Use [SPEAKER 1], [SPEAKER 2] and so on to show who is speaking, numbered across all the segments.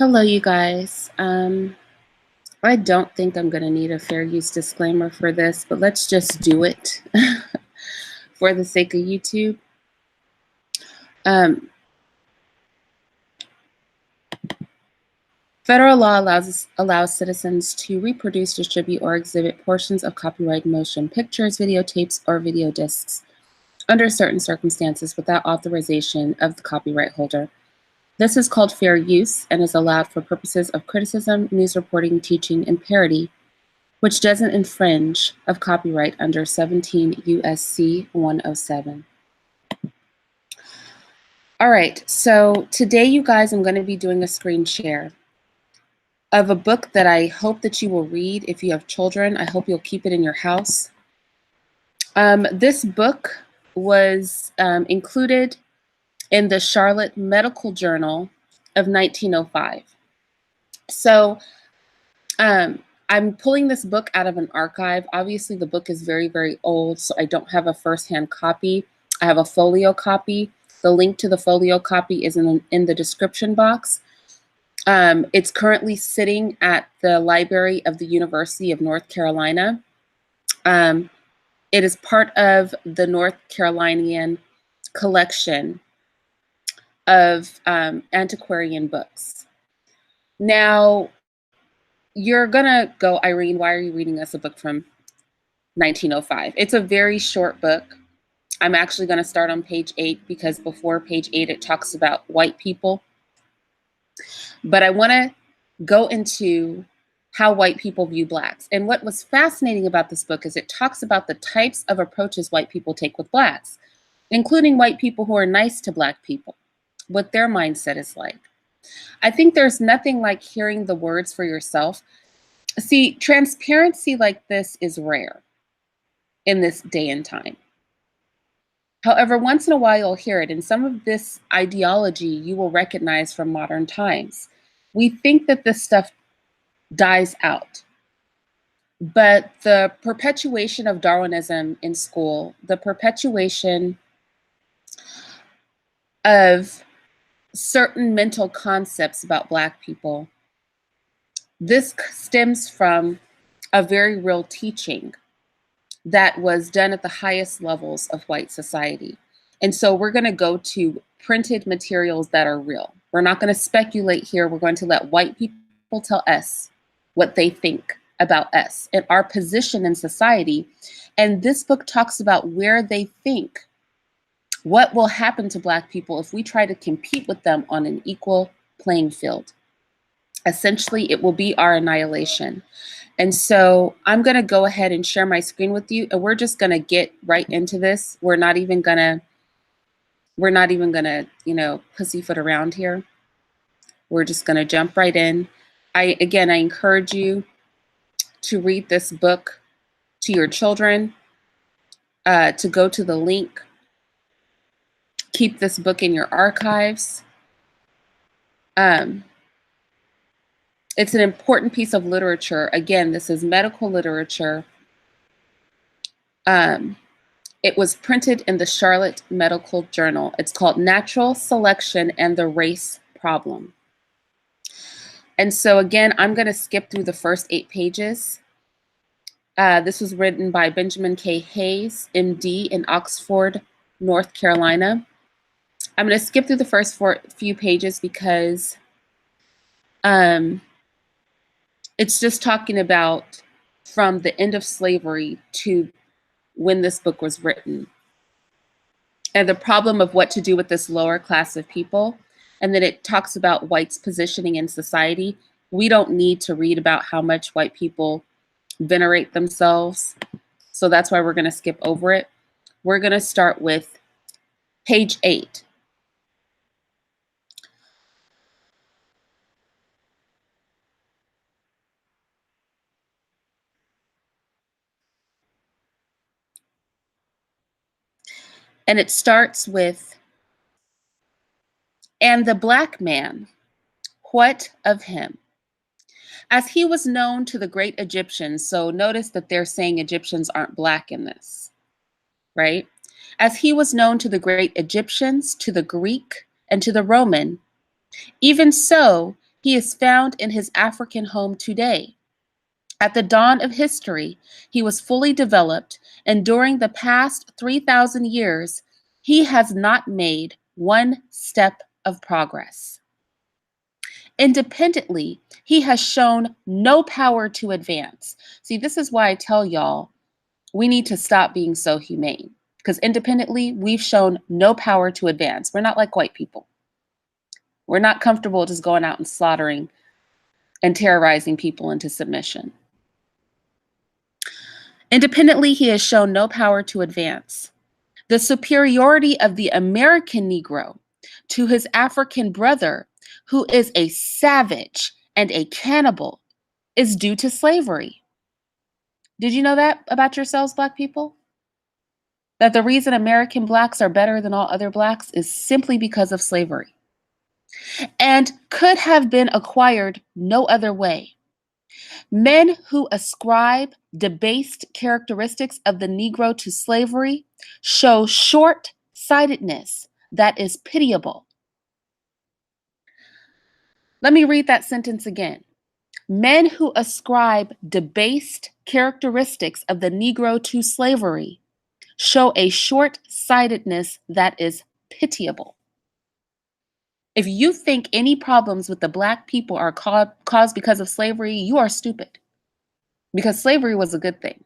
[SPEAKER 1] Hello, you guys. I don't think I'm going to need a fair use disclaimer for this, but let's just do it for the sake of YouTube. Federal law allows citizens to reproduce, distribute, or exhibit portions of copyright motion pictures, videotapes, or video discs under certain circumstances without authorization of the copyright holder. This is called fair use and is allowed for purposes of criticism, news reporting, teaching, and parody, which doesn't infringe of copyright under 17 U.S.C. 107. All right, so today, you guys, I'm going to be doing a screen share of a book that I hope that you will read. If you have children, I hope you'll keep it in your house. This book was included in the Charlotte Medical Journal of 1905. So I'm pulling this book out of an archive. Obviously, the book is very, very old, so I don't have a firsthand copy. I have a folio copy. The link to the folio copy is in the description box. It's currently sitting at the library of the University of North Carolina. It is part of the North Carolinian collection of antiquarian books. Now, you're gonna go, Irene, why are you reading us a book from 1905? It's a very short book. I'm actually gonna start on page 8 because before page 8, it talks about white people. But I wanna go into how white people view Blacks. And what was fascinating about this book is it talks about the types of approaches white people take with Blacks, including white people who are nice to Black people, what their mindset is like. I think there's nothing like hearing the words for yourself. See, transparency like this is rare in this day and time. However, once in a while you'll hear it, and some of this ideology you will recognize from modern times. We think that this stuff dies out, but the perpetuation of Darwinism in school, the perpetuation of certain mental concepts about Black people, this stems from a very real teaching that was done at the highest levels of white society. And so we're going to go to printed materials that are real. We're not going to speculate here. We're going to let white people tell us what they think about us and our position in society. And this book talks about where they think what will happen to Black people if we try to compete with them on an equal playing field. Essentially, it will be our annihilation. And so I'm going to go ahead and share my screen with you, and we're just going to get right into this. We're not even going to, pussyfoot around here. We're just going to jump right in. I encourage you to read this book to your children, to go to the link. Keep this book in your archives. It's an important piece of literature. Again, this is medical literature. It was printed in the Charlotte Medical Journal. It's called Natural Selection and the Race Problem. And so again, I'm going to skip through the first 8 pages. This was written by Benjamin K. Hayes, MD, in Oxford, North Carolina. I'm going to skip through the first few pages because it's just talking about from the end of slavery to when this book was written and the problem of what to do with this lower class of people. And then it talks about whites' positioning in society. We don't need to read about how much white people venerate themselves. So that's why we're going to skip over it. We're going to start with page 8. And it starts with, "And the Black man, what of him? As he was known to the great Egyptians," so notice that they're saying Egyptians aren't Black in this, right? "As he was known to the great Egyptians, to the Greek, and to the Roman, even so He is found in his African home today. At the dawn of history, he was fully developed, and during the past 3,000 years, he has not made one step of progress. Independently, he has shown no power to advance. See, this is why I tell y'all we need to stop being so humane, because independently, we've shown no power to advance. We're not like white people. We're not comfortable just going out and slaughtering and terrorizing people into submission. Independently, he has shown no power to advance. The superiority of the American Negro to his African brother, who is a savage and a cannibal, is due to slavery. Did you know that about yourselves, Black people? That the reason American Blacks are better than all other Blacks is simply because of slavery, and could have been acquired no other way. Men who ascribe debased characteristics of the Negro to slavery show short-sightedness that is pitiable. Let me read that sentence again. Men who ascribe debased characteristics of the Negro to slavery show a short-sightedness that is pitiable. If you think any problems with the Black people are caused because of slavery, you are stupid, because slavery was a good thing.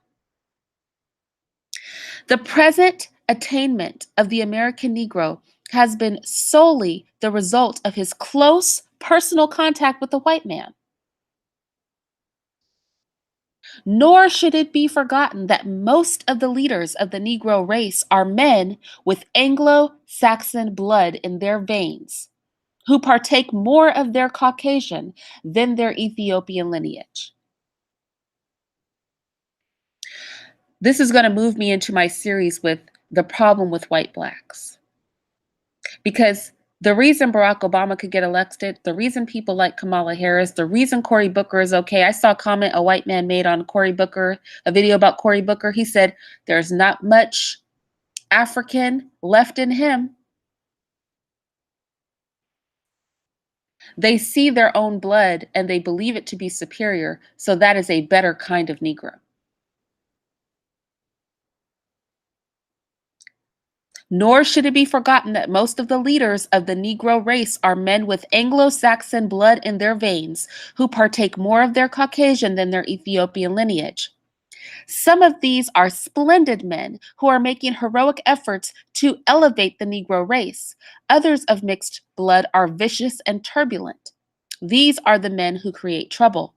[SPEAKER 1] The present attainment of the American Negro has been solely the result of his close personal contact with the white man. Nor should it be forgotten that most of the leaders of the Negro race are men with Anglo-Saxon blood in their veins, who partake more of their Caucasian than their Ethiopian lineage. This is going to move me into my series with the problem with white Blacks. Because the reason Barack Obama could get elected, the reason people like Kamala Harris, the reason Cory Booker is okay. I saw a comment a white man made on Cory Booker, a video about Cory Booker. He said, there's not much African left in him. They see their own blood and they believe it to be superior, so that is a better kind of Negro. Nor should it be forgotten that most of the leaders of the Negro race are men with Anglo-Saxon blood in their veins, who partake more of their Caucasian than their Ethiopian lineage. Some of these are splendid men who are making heroic efforts to elevate the Negro race. Others of mixed blood are vicious and turbulent. These are the men who create trouble.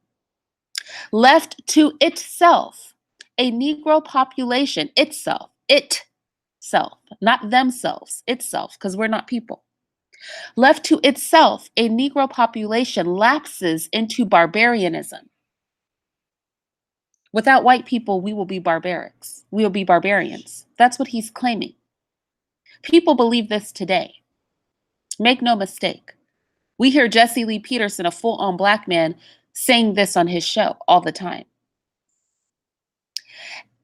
[SPEAKER 1] Left to itself, a Negro population, itself, not themselves, itself, because we're not people. Left to itself, a Negro population lapses into barbarianism. Without white people, we will be barbarics. We will be barbarians. That's what he's claiming. People believe this today. Make no mistake. We hear Jesse Lee Peterson, a full-on Black man, saying this on his show all the time.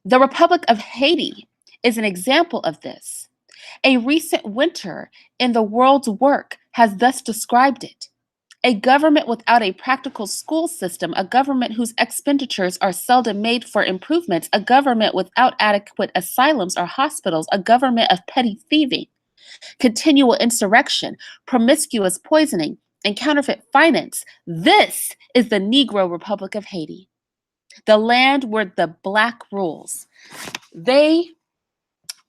[SPEAKER 1] The Republic of Haiti is an example of this. A recent winter in the world's work has thus described it. A government without a practical school system, a government whose expenditures are seldom made for improvements, a government without adequate asylums or hospitals, a government of petty thieving, continual insurrection, promiscuous poisoning, and counterfeit finance. This is the Negro Republic of Haiti, the land where the Black rules. They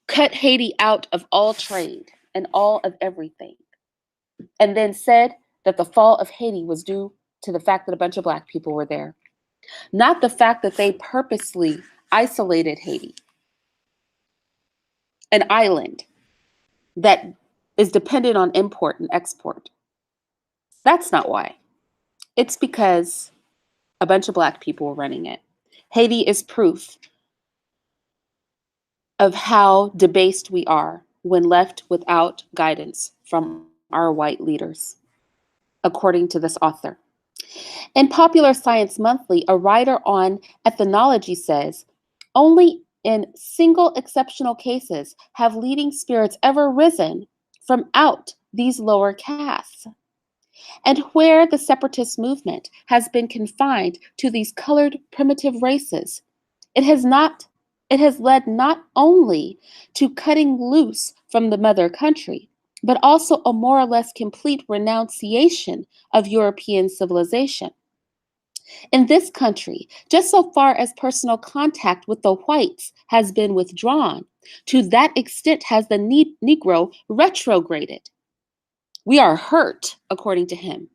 [SPEAKER 1] cut Haiti out of all trade and all of everything, and then said that the fall of Haiti was due to the fact that a bunch of Black people were there, not the fact that they purposely isolated Haiti, an island that is dependent on import and export. That's not why. It's because a bunch of Black people were running it. Haiti is proof of how debased we are when left without guidance from our white leaders, according to this author. In Popular Science Monthly, a writer on ethnology says, only in single exceptional cases have leading spirits ever risen from out these lower castes. And where the separatist movement has been confined to these colored primitive races, it has not it has led not only to cutting loose from the mother country, but also a more or less complete renunciation of European civilization. In this country, just so far as personal contact with the whites has been withdrawn, to that extent has the Negro retrograded. We are hurt, according to him,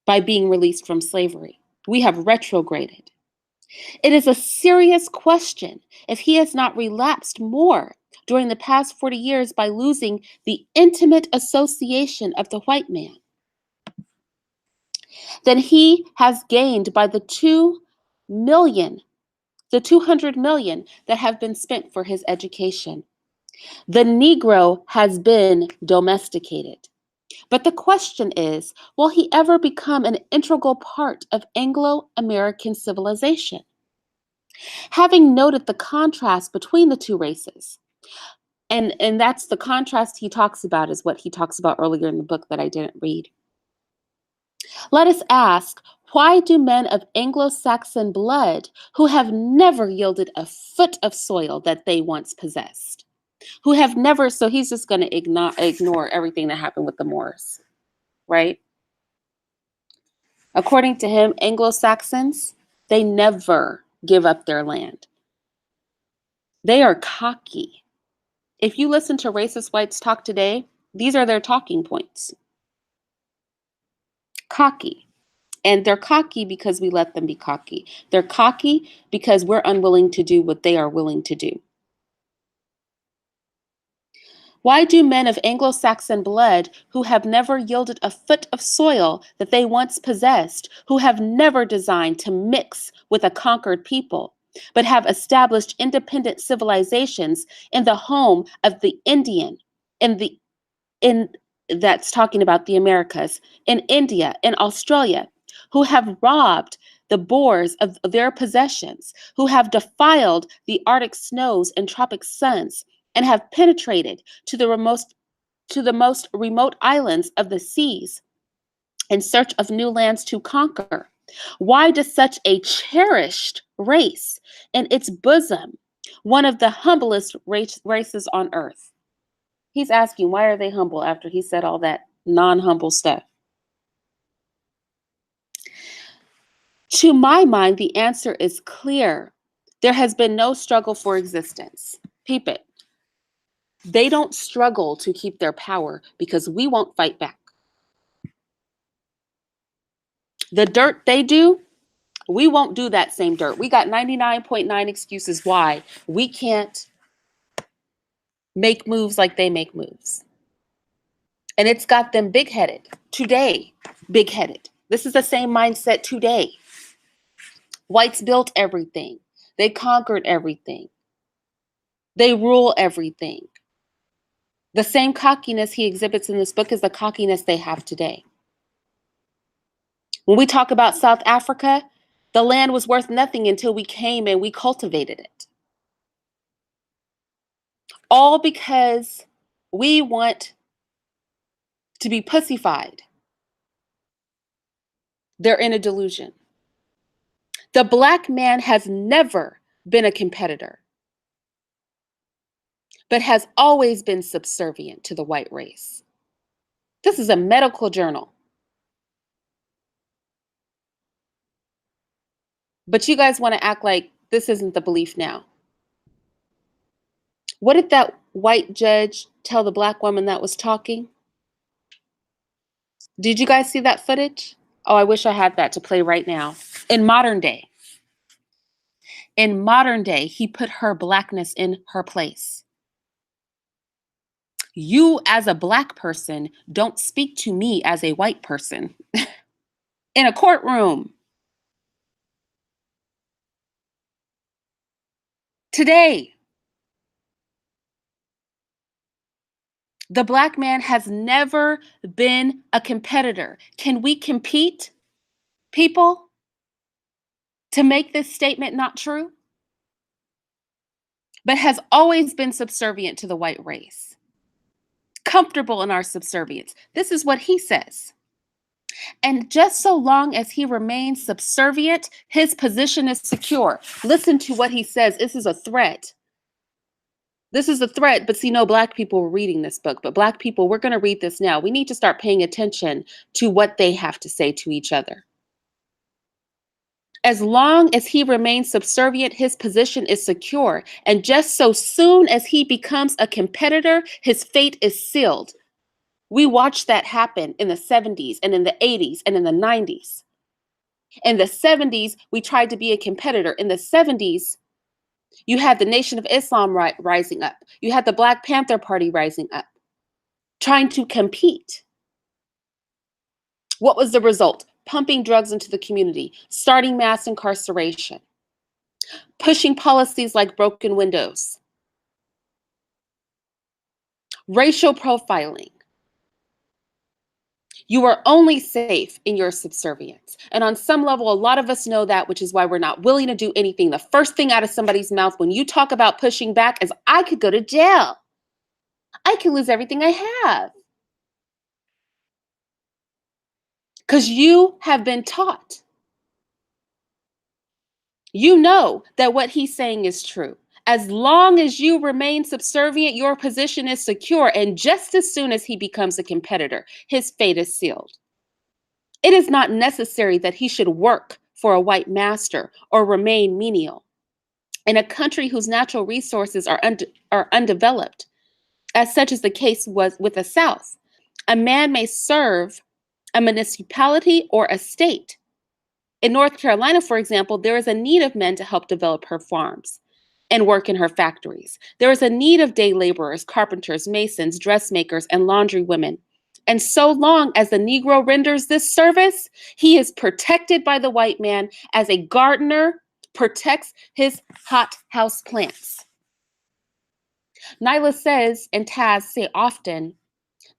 [SPEAKER 1] by being released from slavery. We have retrograded. It is a serious question if he has not relapsed more during the past 40 years by losing the intimate association of the white man than he has gained by the 200 million that have been spent for his education. The Negro has been domesticated. But the question is, will he ever become an integral part of Anglo-American civilization? Having noted the contrast between the two races, and that's the contrast he talks about, is what he talks about earlier in the book that I didn't read. Let us ask, why do men of Anglo-Saxon blood who have never yielded a foot of soil that they once possessed, who have never, so he's just going to ignore everything that happened with the Moors, right? According to him, Anglo-Saxons, they never give up their land. They are cocky. If you listen to racist whites talk today, these are their talking points. Cocky. And they're cocky because we let them be cocky. They're cocky because we're unwilling to do what they are willing to do. Why do men of Anglo-Saxon blood who have never yielded a foot of soil that they once possessed, who have never designed to mix with a conquered people, but have established independent civilizations in the home of the Indian, in that's talking about the Americas, in India, in Australia, who have robbed the Boers of their possessions, who have defiled the Arctic snows and tropic suns, and have penetrated to the most remote islands of the seas in search of new lands to conquer? Why does such a cherished race in its bosom, one of the humblest races on earth? He's asking, why are they humble after he said all that non-humble stuff? To my mind, the answer is clear. There has been no struggle for existence. Peep it. They don't struggle to keep their power because we won't fight back. The dirt they do, we won't do that same dirt. We got 99.9 excuses why we can't make moves like they make moves. And it's got them big-headed today, big-headed. This is the same mindset today. Whites built everything. They conquered everything. They rule everything. The same cockiness he exhibits in this book is the cockiness they have today. When we talk about South Africa, the land was worth nothing until we came and we cultivated it. All because we want to be pussified. They're in a delusion. The Black man has never been a competitor, but has always been subservient to the white race. This is a medical journal. But you guys want to act like this isn't the belief now. What did that white judge tell the Black woman that was talking? Did you guys see that footage? Oh, I wish I had that to play right now. In modern day, he put her Blackness in her place. You, as a Black person, don't speak to me as a white person in a courtroom. Today, the Black man has never been a competitor. Can we compete, people, to make this statement not true? But has always been subservient to the white race. Comfortable in our subservience. This is what he says. And just so long as he remains subservient, his position is secure. Listen to what he says. This is a threat. This is a threat, but see, no Black people were reading this book. But Black people, we're going to read this now. We need to start paying attention to what they have to say to each other. As long as he remains subservient, his position is secure. And just so soon as he becomes a competitor, his fate is sealed. We watched that happen in the 70s and in the 80s and in the 90s. In the 70s, we tried to be a competitor. In the 70s, you had the Nation of Islam rising up. You had the Black Panther Party rising up, trying to compete. What was the result? Pumping drugs into the community, starting mass incarceration, pushing policies like broken windows, racial profiling. You are only safe in your subservience. And on some level, a lot of us know that, which is why we're not willing to do anything. The first thing out of somebody's mouth when you talk about pushing back is, I could go to jail. I could lose everything I have. Because you have been taught. You know that what he's saying is true. As long as you remain subservient, your position is secure. And just as soon as he becomes a competitor, his fate is sealed. It is not necessary that he should work for a white master or remain menial. In a country whose natural resources are undeveloped, as such is the case was with the South, a man may serve a municipality or a state. In North Carolina, for example, there is a need of men to help develop her farms and work in her factories. There is a need of day laborers, carpenters, masons, dressmakers, and laundry women. And so long as the Negro renders this service, he is protected by the white man as a gardener protects his hothouse plants. Nyla says, and Taz say often,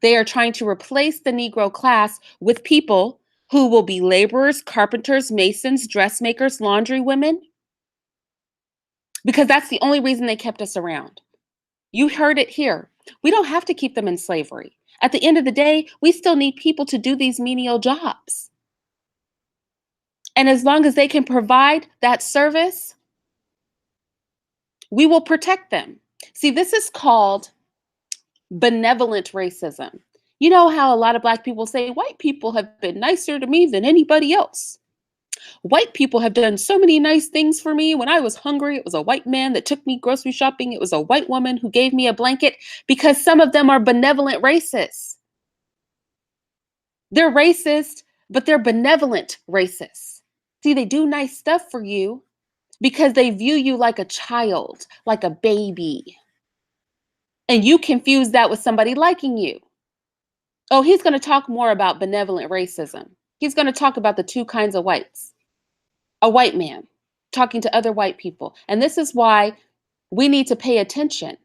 [SPEAKER 1] they are trying to replace the Negro class with people who will be laborers, carpenters, masons, dressmakers, laundry women, because that's the only reason they kept us around. You heard it here. We don't have to keep them in slavery. At the end of the day, we still need people to do these menial jobs. And as long as they can provide that service, we will protect them. See, this is called benevolent racism. You know how a lot of Black people say, white people have been nicer to me than anybody else. White people have done so many nice things for me. When I was hungry, it was a white man that took me grocery shopping. It was a white woman who gave me a blanket, because some of them are benevolent racists. They're racist, but they're benevolent racists. See, they do nice stuff for you because they view you like a child, like a baby. And you confuse that with somebody liking you. Oh, he's going to talk more about benevolent racism. He's going to talk about the two kinds of whites. A white man talking to other white people. And this is why we need to pay attention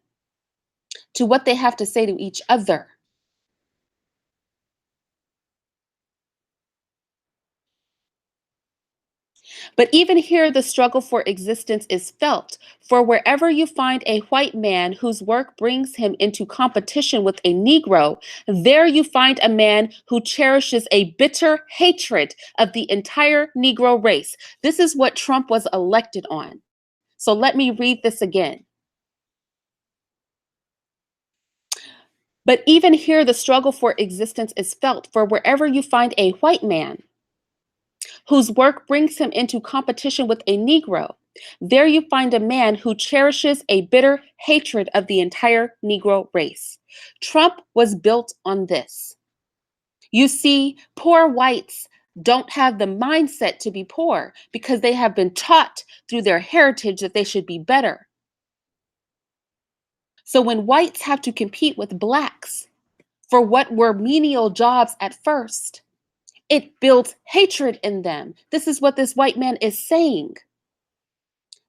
[SPEAKER 1] to what they have to say to each other. But even here, the struggle for existence is felt. For wherever you find a white man whose work brings him into competition with a Negro, there you find a man who cherishes a bitter hatred of the entire Negro race. This is what Trump was elected on. So let me read this again. But even here, the struggle for existence is felt. For wherever you find a white man whose work brings him into competition with a Negro, there you find a man who cherishes a bitter hatred of the entire Negro race. Trump was built on this. You see, poor whites don't have the mindset to be poor because they have been taught through their heritage that they should be better. So when whites have to compete with Blacks for what were menial jobs at first, it builds hatred in them. This is what this white man is saying.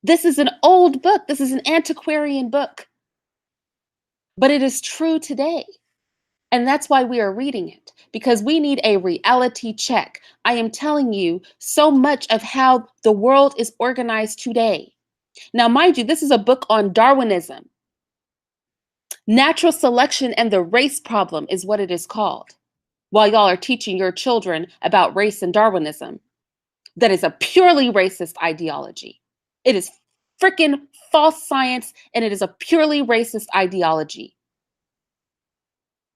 [SPEAKER 1] This is an old book. This is an antiquarian book. But it is true today. And that's why we are reading it, because we need a reality check. I am telling you so much of how the world is organized today. Now, mind you, this is a book on Darwinism. Natural selection and the race problem is what it is called. while y'all are teaching your children about race and Darwinism. That is a purely racist ideology. It is freaking false science, and it is a purely racist ideology.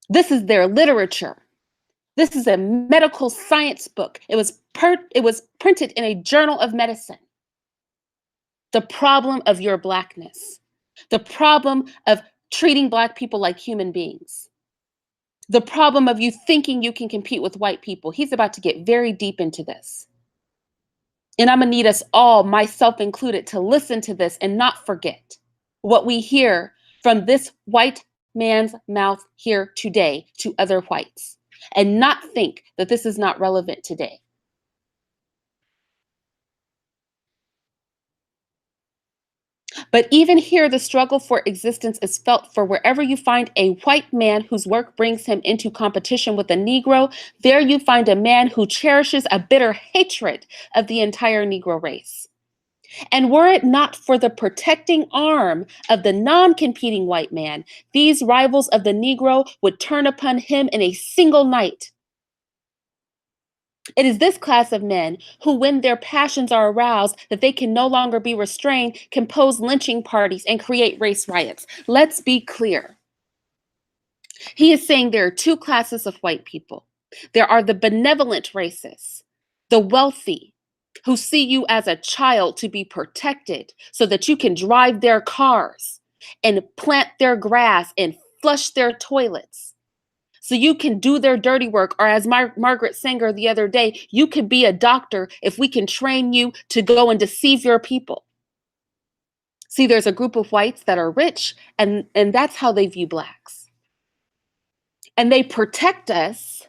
[SPEAKER 1] This is their literature. This is a medical science book. It was printed in a journal of medicine. The problem of your Blackness, the problem of treating Black people like human beings, the problem of you thinking you can compete with white people. He's about to get very deep into this. And I'm gonna need us all, myself included, to listen to this and not forget what we hear from this white man's mouth here today to other whites, and not think that this is not relevant today. But even here, the struggle for existence is felt, for wherever you find a white man whose work brings him into competition with a Negro, there you find a man who cherishes a bitter hatred of the entire Negro race. And were it not for the protecting arm of the non-competing white man, these rivals of the Negro would turn upon him in a single night. It is this class of men who, when their passions are aroused that they can no longer be restrained, compose lynching parties and create race riots. Let's be clear. He is saying there are two classes of white people. There are the benevolent racists, the wealthy, who see you as a child to be protected so that you can drive their cars and plant their grass and flush their toilets. So you can do their dirty work. Or as Margaret Sanger the other day, you could be a doctor if we can train you to go and deceive your people. See, there's a group of whites that are rich, and that's how they view Blacks. And they protect us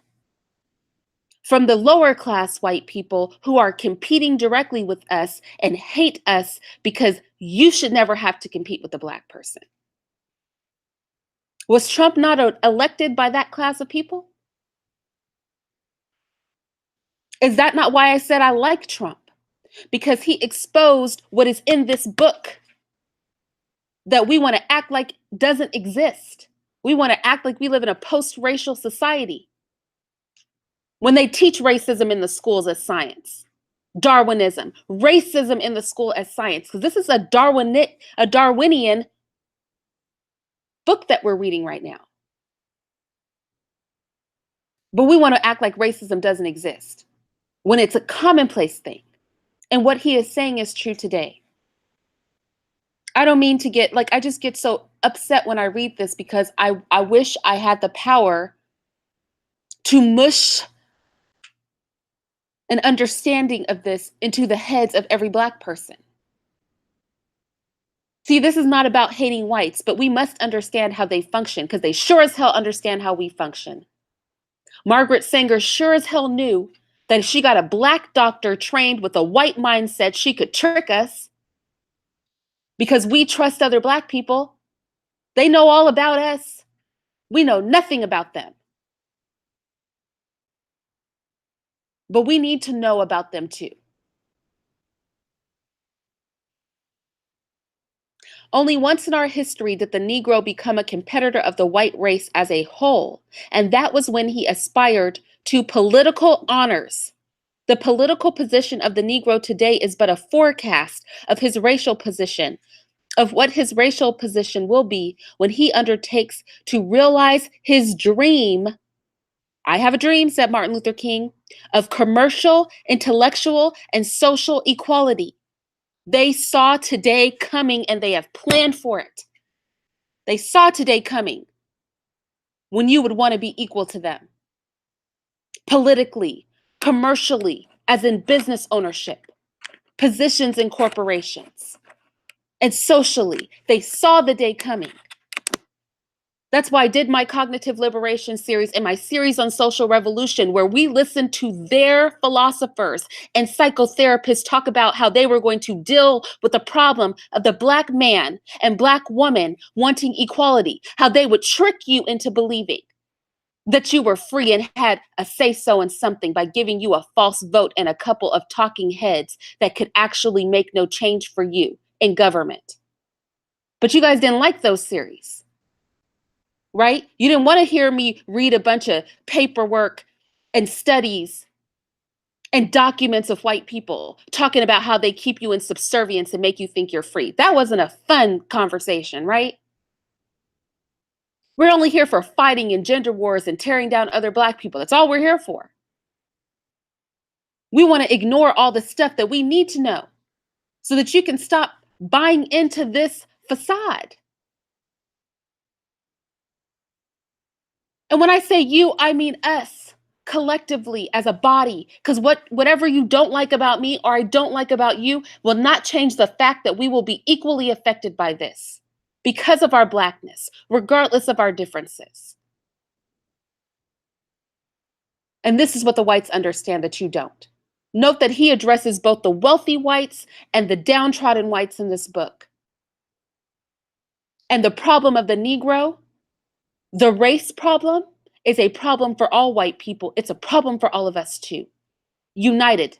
[SPEAKER 1] from the lower class white people who are competing directly with us and hate us because you should never have to compete with a Black person. Was Trump not elected by that class of people? Is that not why I said I like Trump? Because he exposed what is in this book that we want to act like doesn't exist. We want to act like we live in a post-racial society. When they teach racism in the schools as science, Darwinism, racism in the school as science, because this is a Darwinian book that we're reading right now. But we want to act like racism doesn't exist when it's a commonplace thing. And what he is saying is true today. I don't mean to get, I just get so upset when I read this because I wish I had the power to mush an understanding of this into the heads of every Black person. See, this is not about hating whites, but we must understand how they function because they sure as hell understand how we function. Margaret Sanger sure as hell knew that if she got a Black doctor trained with a white mindset, she could trick us because we trust other Black people. They know all about us. We know nothing about them. But we need to know about them too. Only once in our history did the Negro become a competitor of the white race as a whole, and that was when he aspired to political honors. The political position of the Negro today is but a forecast of his racial position, of what his racial position will be when he undertakes to realize his dream. I have a dream, said Martin Luther King, of commercial, intellectual, and social equality. They saw today coming and they have planned for it. They saw today coming when you would want to be equal to them. Politically, commercially, as in business ownership, positions in corporations, and socially, they saw the day coming. That's why I did my cognitive liberation series and my series on social revolution, where we listened to their philosophers and psychotherapists talk about how they were going to deal with the problem of the Black man and Black woman wanting equality, how they would trick you into believing that you were free and had a say-so in something by giving you a false vote and a couple of talking heads that could actually make no change for you in government. But you guys didn't like those series. Right? You didn't want to hear me read a bunch of paperwork and studies and documents of white people talking about how they keep you in subservience and make you think you're free. That wasn't a fun conversation, right? We're only here for fighting and gender wars and tearing down other Black people. That's all we're here for. We want to ignore all the stuff that we need to know so that you can stop buying into this facade. And when I say you, I mean us collectively as a body, because whatever you don't like about me or I don't like about you will not change the fact that we will be equally affected by this because of our Blackness, regardless of our differences. And this is what the whites understand that you don't. Note that he addresses both the wealthy whites and the downtrodden whites in this book. And the problem of the Negro, the race problem, is a problem for all white people. It's a problem for all of us too. United,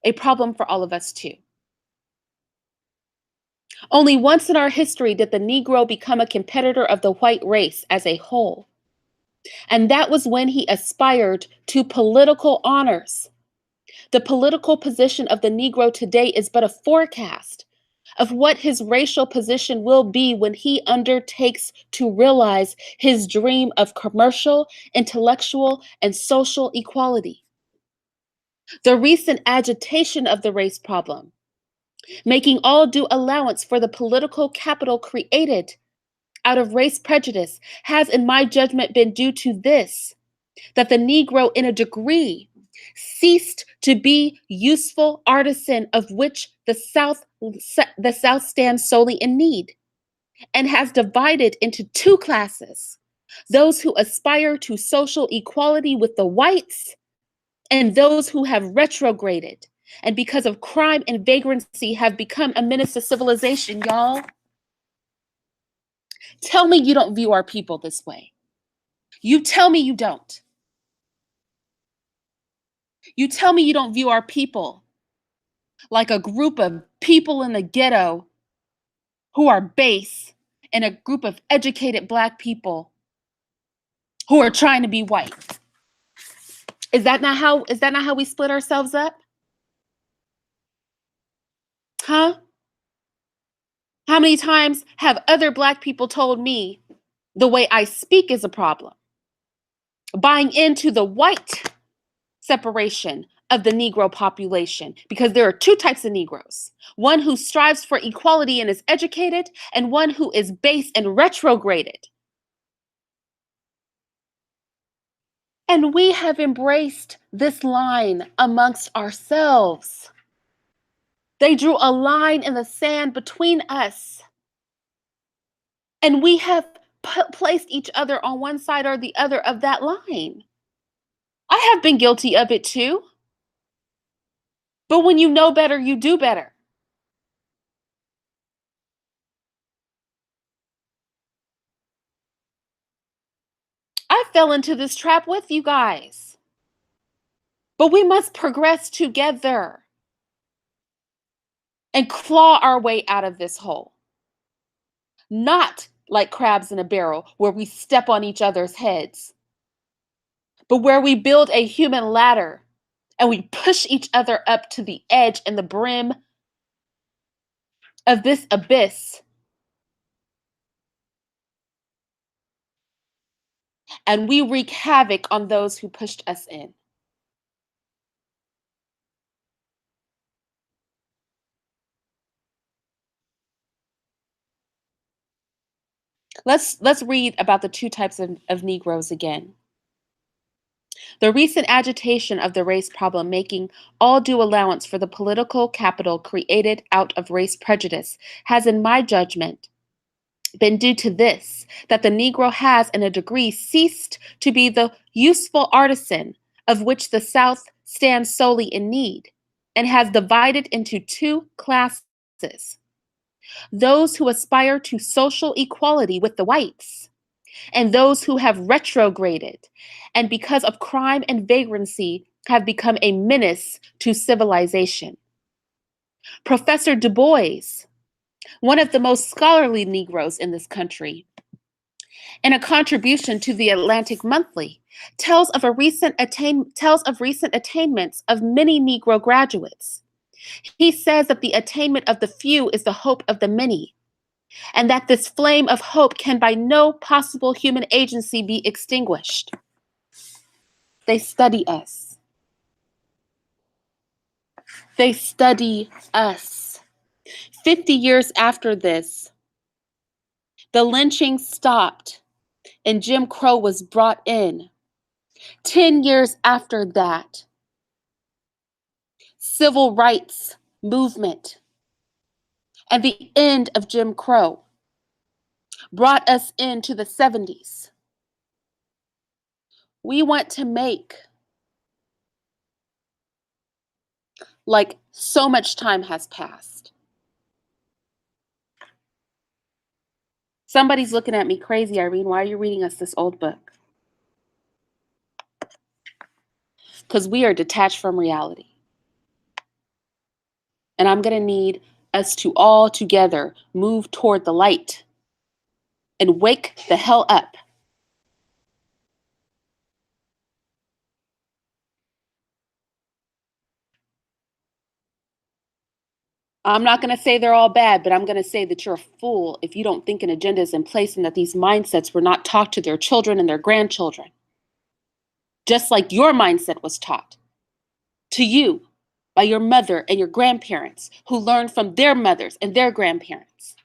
[SPEAKER 1] a problem for all of us too. Only once in our history did the Negro become a competitor of the white race as a whole. And that was when he aspired to political honors. The political position of the Negro today is but a forecast of what his racial position will be when he undertakes to realize his dream of commercial, intellectual, and social equality. The recent agitation of the race problem, making all due allowance for the political capital created out of race prejudice, has, in my judgment, been due to this, that the Negro, in a degree, ceased to be useful artisan of which the South stands solely in need, and has divided into two classes: those who aspire to social equality with the whites and those who have retrograded and because of crime and vagrancy have become a menace to civilization. Y'all, tell me you don't view our people this way. You tell me you don't. You tell me you don't view our people like a group of people in the ghetto who are base and a group of educated Black people who are trying to be white. Is that not how we split ourselves up? Huh? How many times have other Black people told me the way I speak is a problem? Buying into the white separation of the Negro population, because there are two types of Negroes: one who strives for equality and is educated, and one who is base and retrograded. And we have embraced this line amongst ourselves. They drew a line in the sand between us, and we have placed each other on one side or the other of that line. I have been guilty of it too. But when you know better, you do better. I fell into this trap with you guys. But we must progress together and claw our way out of this hole. Not like crabs in a barrel where we step on each other's heads, but where we build a human ladder and we push each other up to the edge and the brim of this abyss. And we wreak havoc on those who pushed us in. Let's read about the two types of Negroes again. The recent agitation of the race problem, making all due allowance for the political capital created out of race prejudice, has, in my judgment, been due to this, that the Negro has, in a degree, ceased to be the useful artisan of which the South stands solely in need, and has divided into two classes: those who aspire to social equality with the whites, and those who have retrograded and because of crime and vagrancy have become a menace to civilization. Professor Du Bois, one of the most scholarly Negroes in this country, In a contribution to the Atlantic Monthly, tells of recent attainments of many Negro graduates. He says that the attainment of the few is the hope of the many, and that this flame of hope can by no possible human agency be extinguished. They study us. They study us. 50 years after this, the lynching stopped and Jim Crow was brought in. 10 years after that, civil rights movement and the end of Jim Crow brought us into the 70s. We want to make like so much time has passed. Somebody's looking at me crazy, Irene. Why are you reading us this old book? Because we are detached from reality. And I'm going to need us to all together move toward the light and wake the hell up. I'm not going to say they're all bad, but I'm going to say that you're a fool if you don't think an agenda is in place and that these mindsets were not taught to their children and their grandchildren. Just like your mindset was taught to you by your mother and your grandparents who learned from their mothers and their grandparents.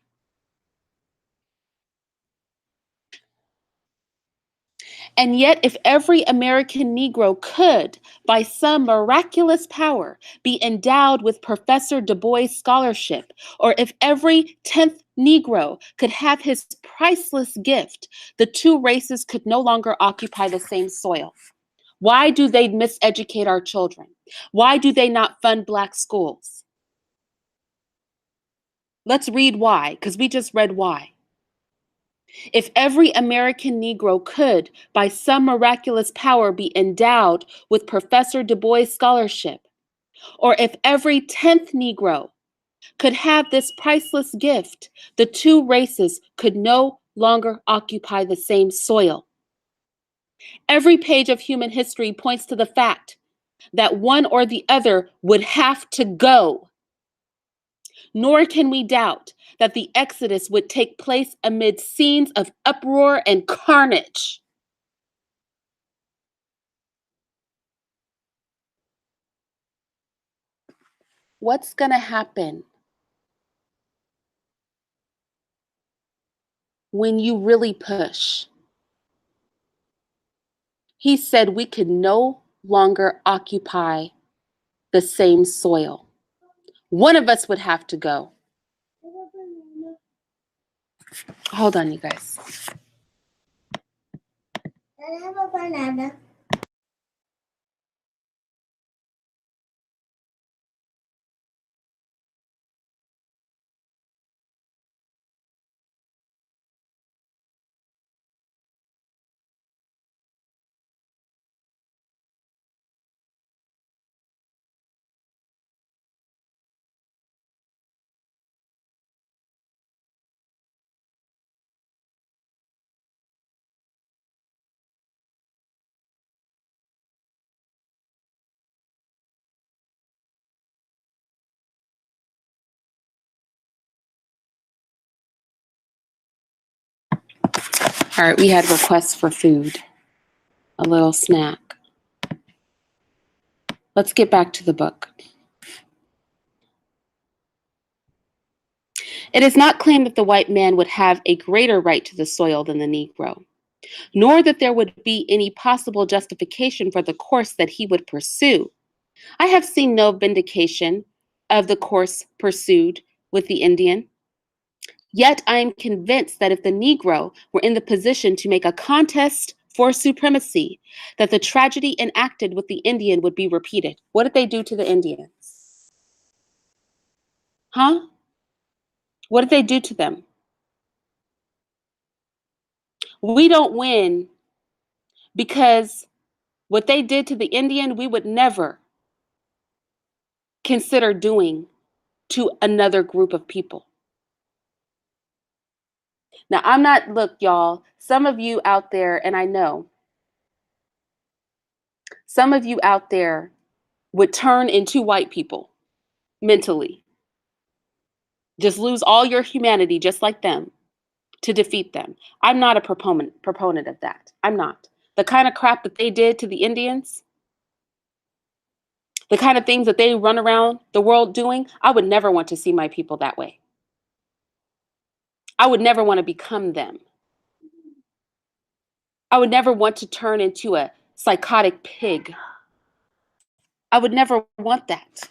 [SPEAKER 1] And yet, if every American Negro could, by some miraculous power, be endowed with Professor Du Bois scholarship, or if every 10th Negro could have his priceless gift, the two races could no longer occupy the same soil. Why do they miseducate our children? Why do they not fund Black schools? Let's read why, because we just read why. If every American Negro could, by some miraculous power, be endowed with Professor Du Bois scholarship, or if every 10th Negro could have this priceless gift, the two races could no longer occupy the same soil. Every page of human history points to the fact that one or the other would have to go. Nor can we doubt that the Exodus would take place amid scenes of uproar and carnage. What's going to happen when you really push? He said we could no longer occupy the same soil. One of us would have to go. Hold on, you guys. I have a banana. All right, we had requests for food, a little snack. Let's get back to the book. It is not claimed that the white man would have a greater right to the soil than the Negro, nor that there would be any possible justification for the course that he would pursue. I have seen no vindication of the course pursued with the Indian. Yet I am convinced that if the Negro were in the position to make a contest for supremacy, that the tragedy enacted with the Indian would be repeated. What did they do to the Indians? Huh? What did they do to them? We don't win because what they did to the Indian, we would never consider doing to another group of people. Now, I'm not, look, y'all, some of you out there, and I know some of you out there would turn into white people mentally, just lose all your humanity just like them to defeat them. I'm not a proponent of that. I'm not. The kind of crap that they did to the Indians, the kind of things that they run around the world doing, I would never want to see my people that way. I would never want to become them. I would never want to turn into a psychotic pig. I would never want that.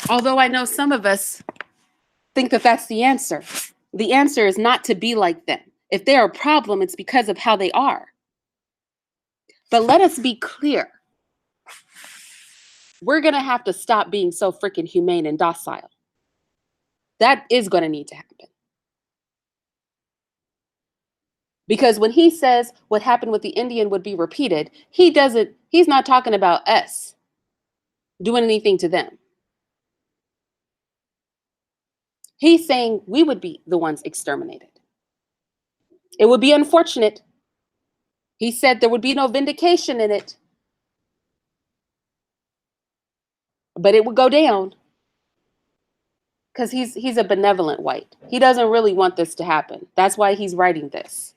[SPEAKER 1] Although I know some of us think that that's the answer. The answer is not to be like them. If they're a problem, it's because of how they are. But let us be clear. We're going to have to stop being so freaking humane and docile. That is going to need to happen. Because when he says what happened with the Indian would be repeated, he's not talking about us doing anything to them. He's saying we would be the ones exterminated. It would be unfortunate. He said there would be no vindication in it, but it would go down. Because he's a benevolent white. He doesn't really want this to happen. That's why he's writing this.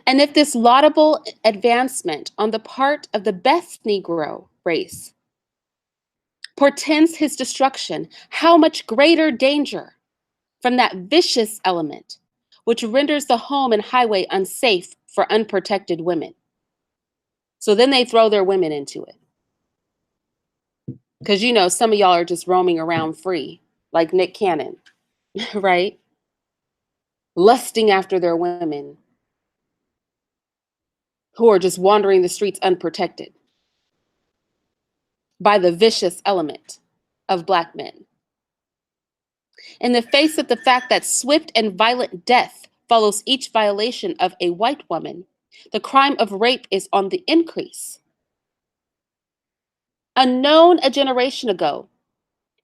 [SPEAKER 1] And if this laudable advancement on the part of the best Negro race portends his destruction, how much greater danger from that vicious element which renders the home and highway unsafe for unprotected women. So then they throw their women into it. Because, some of y'all are just roaming around free, like Nick Cannon, right? Lusting after their women who are just wandering the streets unprotected by the vicious element of Black men. In the face of the fact that swift and violent death follows each violation of a white woman, the crime of rape is on the increase. Unknown a generation ago,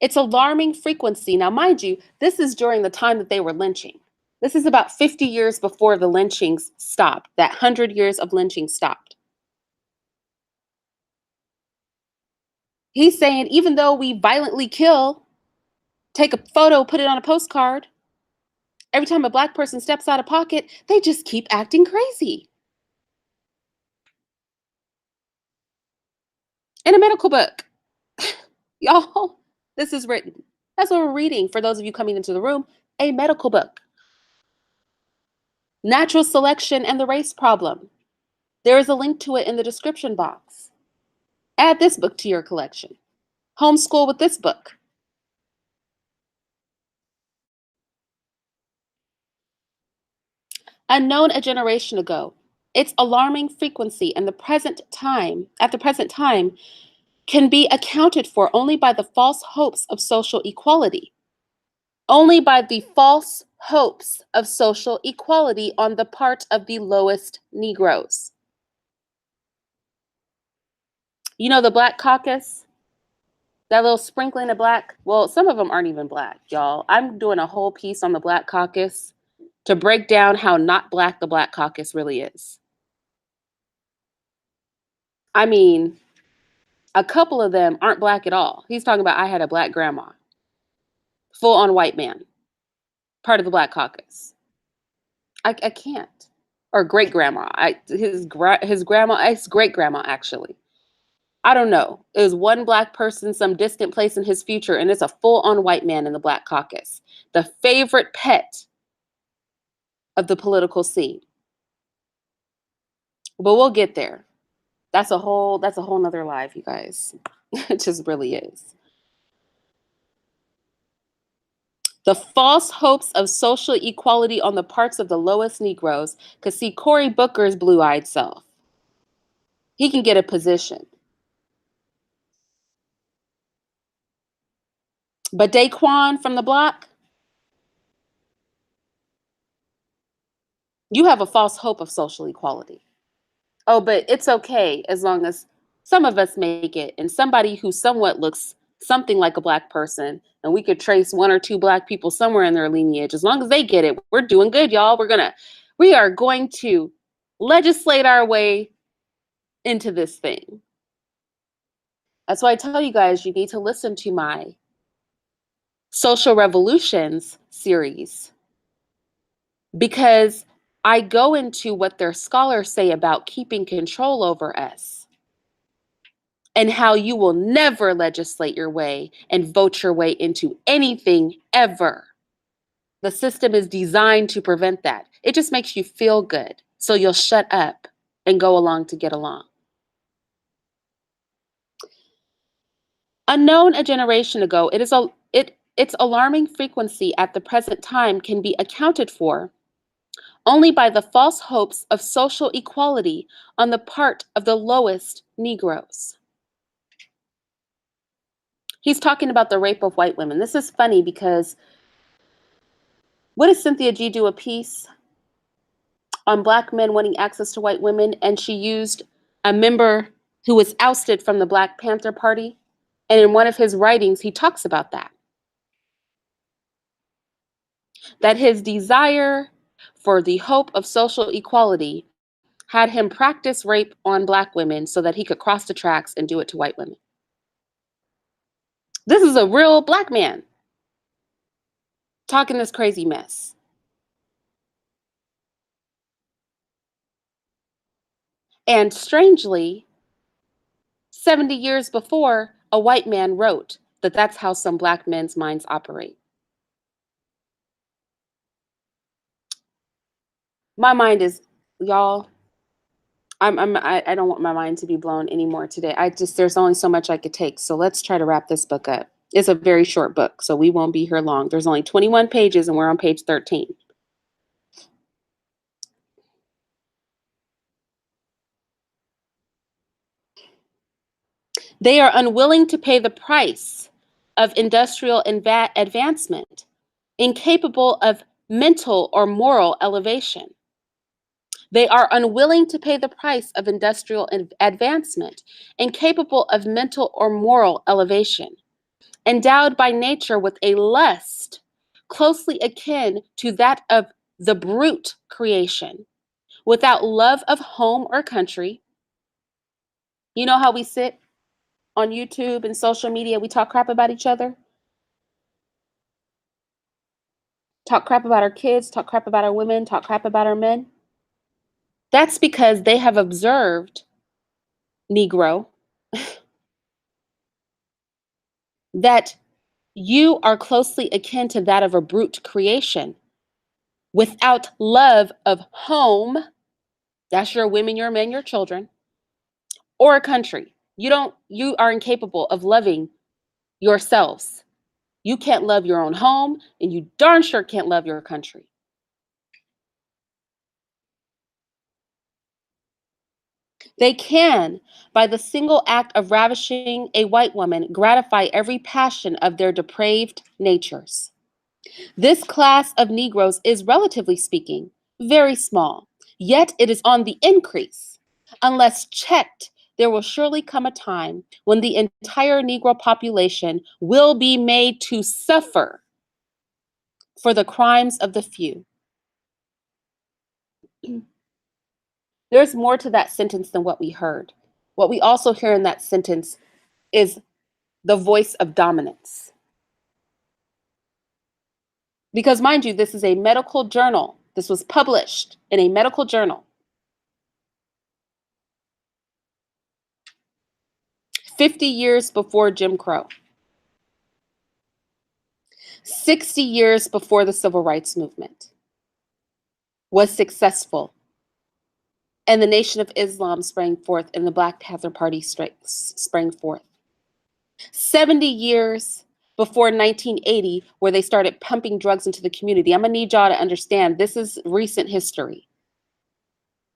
[SPEAKER 1] its alarming frequency. Now, mind you, this is during the time that they were lynching. This is about 50 years before the lynchings stopped, that 100 years of lynching stopped. He's saying, even though we violently kill, take a photo, put it on a postcard, every time a Black person steps out of pocket, they just keep acting crazy. In a medical book. Y'all, this is written. That's what we're reading for those of you coming into the room, a medical book. Natural Selection and the Race Problem. There is a link to it in the description box. Add this book to your collection. Homeschool with this book. Unknown a generation ago, its alarming frequency at the present time, can be accounted for only by the false hopes of social equality. Only by the false hopes of social equality on the part of the lowest Negroes. The Black Caucus? That little sprinkling of Black? Well, some of them aren't even Black, y'all. I'm doing a whole piece on the Black Caucus to break down how not Black the Black Caucus really is. I mean, a couple of them aren't Black at all. He's talking about I had a Black grandma. Full on white man. Part of the Black Caucus. I can't. Or great grandma. His great grandma, actually. I don't know. It was one Black person, some distant place in his future, and it's a full on white man in the Black Caucus. The favorite pet of the political scene. But we'll get there. That's a whole nother live, you guys. It just really is. The false hopes of social equality on the parts of the lowest Negroes could see Cory Booker's blue-eyed self. He can get a position. But Daquan from the block, you have a false hope of social equality. Oh, but it's okay as long as some of us make it, and somebody who somewhat looks something like a black person, and we could trace one or two black people somewhere in their lineage. As long as they get it, we're doing good, y'all. We are going to legislate our way into this thing. That's why I tell you guys you need to listen to my Social Revolutions series, because I go into what their scholars say about keeping control over us and how you will never legislate your way and vote your way into anything ever. The system is designed to prevent that. It just makes you feel good. So you'll shut up and go along to get along. Unknown a generation ago, its alarming frequency at the present time can be accounted for only by the false hopes of social equality on the part of the lowest Negroes. He's talking about the rape of white women. This is funny because what did Cynthia G do a piece on black men wanting access to white women? And she used a member who was ousted from the Black Panther Party. And in one of his writings, he talks about that. That his desire for the hope of social equality had him practice rape on black women so that he could cross the tracks and do it to white women. This is a real black man talking this crazy mess. And strangely, 70 years before, a white man wrote that that's how some black men's minds operate. My mind is, y'all, I don't want my mind to be blown anymore today. There's only so much I could take. So let's try to wrap this book up. It's a very short book, so we won't be here long. There's only 21 pages and we're on page 13. They are unwilling to pay the price of industrial advancement, incapable of mental or moral elevation. They are unwilling to pay the price of industrial advancement, incapable of mental or moral elevation, endowed by nature with a lust closely akin to that of the brute creation, without love of home or country. You know how we sit on YouTube and social media, we talk crap about each other, talk crap about our kids, talk crap about our women, talk crap about our men? That's because they have observed, Negro, that you are closely akin to that of a brute creation without love of home. That's your women, your men, your children, or a country. You are incapable of loving yourselves. You can't love your own home, and you darn sure can't love your country. They can, by the single act of ravishing a white woman, gratify every passion of their depraved natures. This class of Negroes is, relatively speaking, very small, yet it is on the increase. Unless checked, there will surely come a time when the entire Negro population will be made to suffer for the crimes of the few. There's more to that sentence than what we heard. What we also hear in that sentence is the voice of dominance. Because, mind you, this is a medical journal. This was published in a medical journal 50 years before Jim Crow, 60 years before the Civil Rights Movement was successful, and the Nation of Islam sprang forth, and the Black Panther Party sprang forth. 70 years before 1980, where they started pumping drugs into the community. I'm gonna need y'all to understand, this is recent history.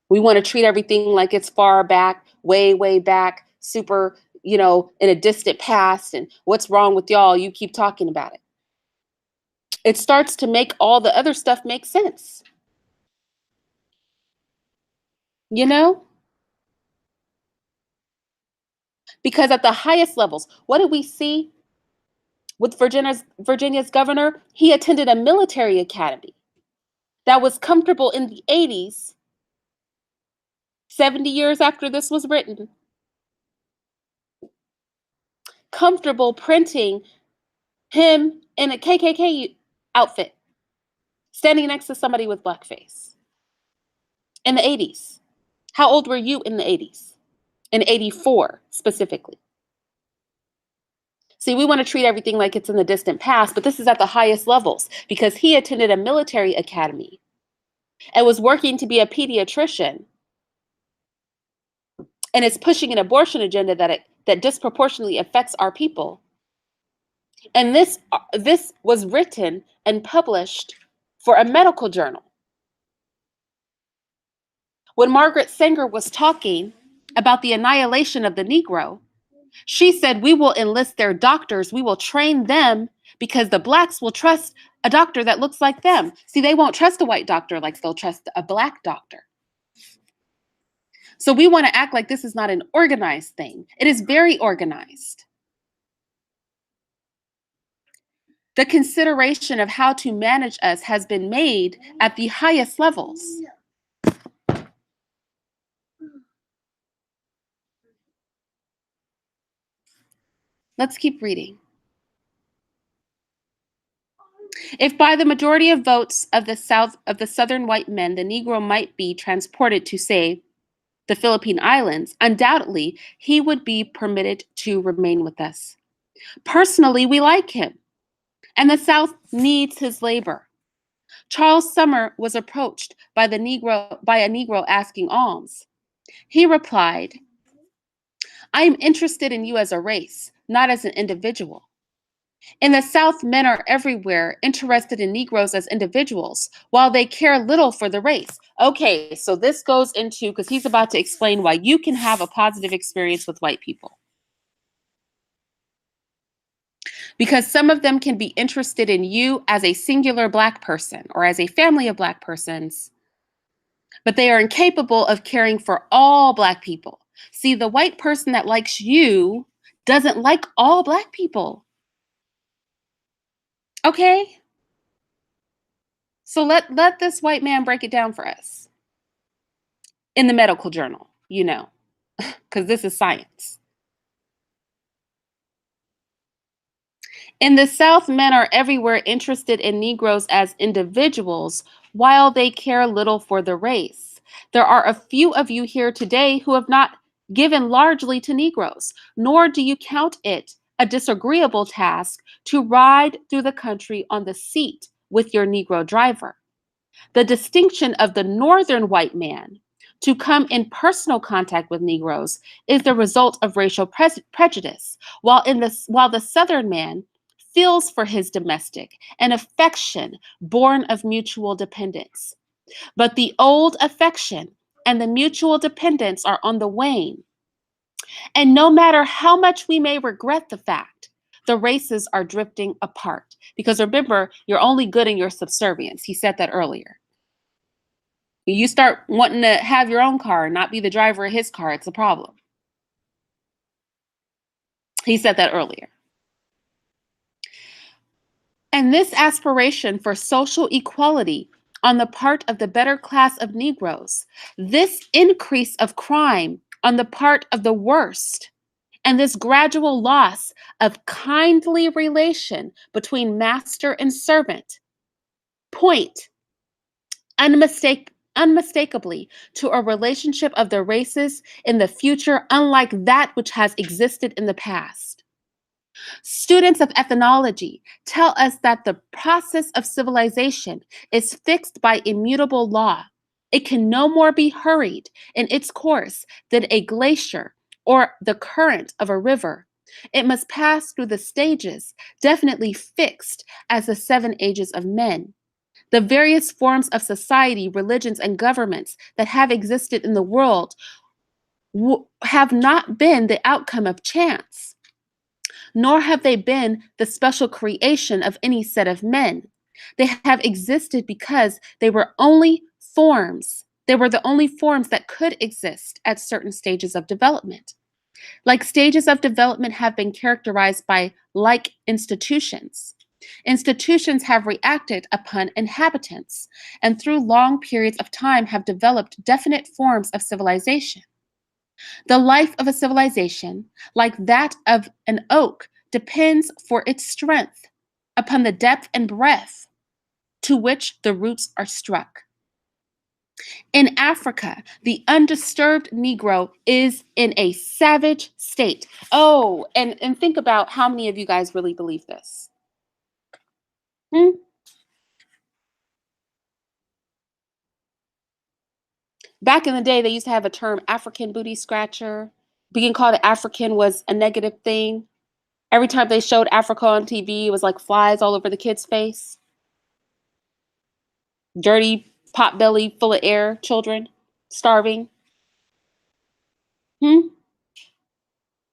[SPEAKER 1] We want to treat everything like it's far back, way, way back, super, in a distant past. And what's wrong with y'all? You keep talking about it. It starts to make all the other stuff make sense. You know? Because at the highest levels, what did we see with Virginia's governor? He attended a military academy that was comfortable in the 80s, 70 years after this was written, comfortable printing him in a KKK outfit, standing next to somebody with blackface in the 80s. How old were you in the 80s? In 84 specifically. See, we want to treat everything like it's in the distant past, but this is at the highest levels because he attended a military academy and was working to be a pediatrician and is pushing an abortion agenda that disproportionately affects our people. And this was written and published for a medical journal. When Margaret Sanger was talking about the annihilation of the Negro, she said, we will enlist their doctors, we will train them because the blacks will trust a doctor that looks like them. See, they won't trust a white doctor like they'll trust a black doctor. So we want to act like this is not an organized thing. It is very organized. The consideration of how to manage us has been made at the highest levels. Let's keep reading. If by the majority of votes of the southern white men, the Negro might be transported to, say, the Philippine Islands, undoubtedly he would be permitted to remain with us. Personally, we like him, and the South needs his labor. Charles Sumner was approached by a Negro asking alms. He replied, I am interested in you as a race, not as an individual. In the South, men are everywhere interested in Negroes as individuals, while they care little for the race. Okay, so this goes into, because he's about to explain why you can have a positive experience with white people. Because some of them can be interested in you as a singular black person or as a family of black persons, but they are incapable of caring for all black people. See, the white person that likes you doesn't like all black people. Okay? So let this white man break it down for us. In the medical journal, you know, because this is science. In the South, men are everywhere interested in Negroes as individuals, while they care little for the race. There are a few of you here today who have not given largely to Negroes, nor do you count it a disagreeable task to ride through the country on the seat with your Negro driver. The distinction of the northern white man to come in personal contact with Negroes is the result of racial prejudice, while the southern man feels for his domestic an affection born of mutual dependence. But the old affection and the mutual dependence are on the wane. And no matter how much we may regret the fact, the races are drifting apart. Because remember, you're only good in your subservience. He said that earlier. You start wanting to have your own car and not be the driver of his car, it's a problem. He said that earlier. And this aspiration for social equality on the part of the better class of Negroes, this increase of crime on the part of the worst, and this gradual loss of kindly relation between master and servant point unmistakably to a relationship of the races in the future unlike that which has existed in the past. Students of ethnology tell us that the process of civilization is fixed by immutable law. It can no more be hurried in its course than a glacier or the current of a river. It must pass through the stages definitely fixed as the 7 ages of men. The various forms of society, religions, and governments that have existed in the world have not been the outcome of chance, nor have they been the special creation of any set of men. They have existed because they were only forms. They were the only forms that could exist at certain stages of development. Like stages of development have been characterized by like institutions. Institutions have reacted upon inhabitants and through long periods of time have developed definite forms of civilization. The life of a civilization, like that of an oak, depends for its strength upon the depth and breadth to which the roots are struck. In Africa, the undisturbed Negro is in a savage state. Oh, and think about how many of you guys really believe this. Hmm? Back in the day, they used to have a term African booty scratcher. Being called African was a negative thing. Every time they showed Africa on TV, it was like flies all over the kid's face. Dirty, pot belly, full of air, children, starving. Hmm?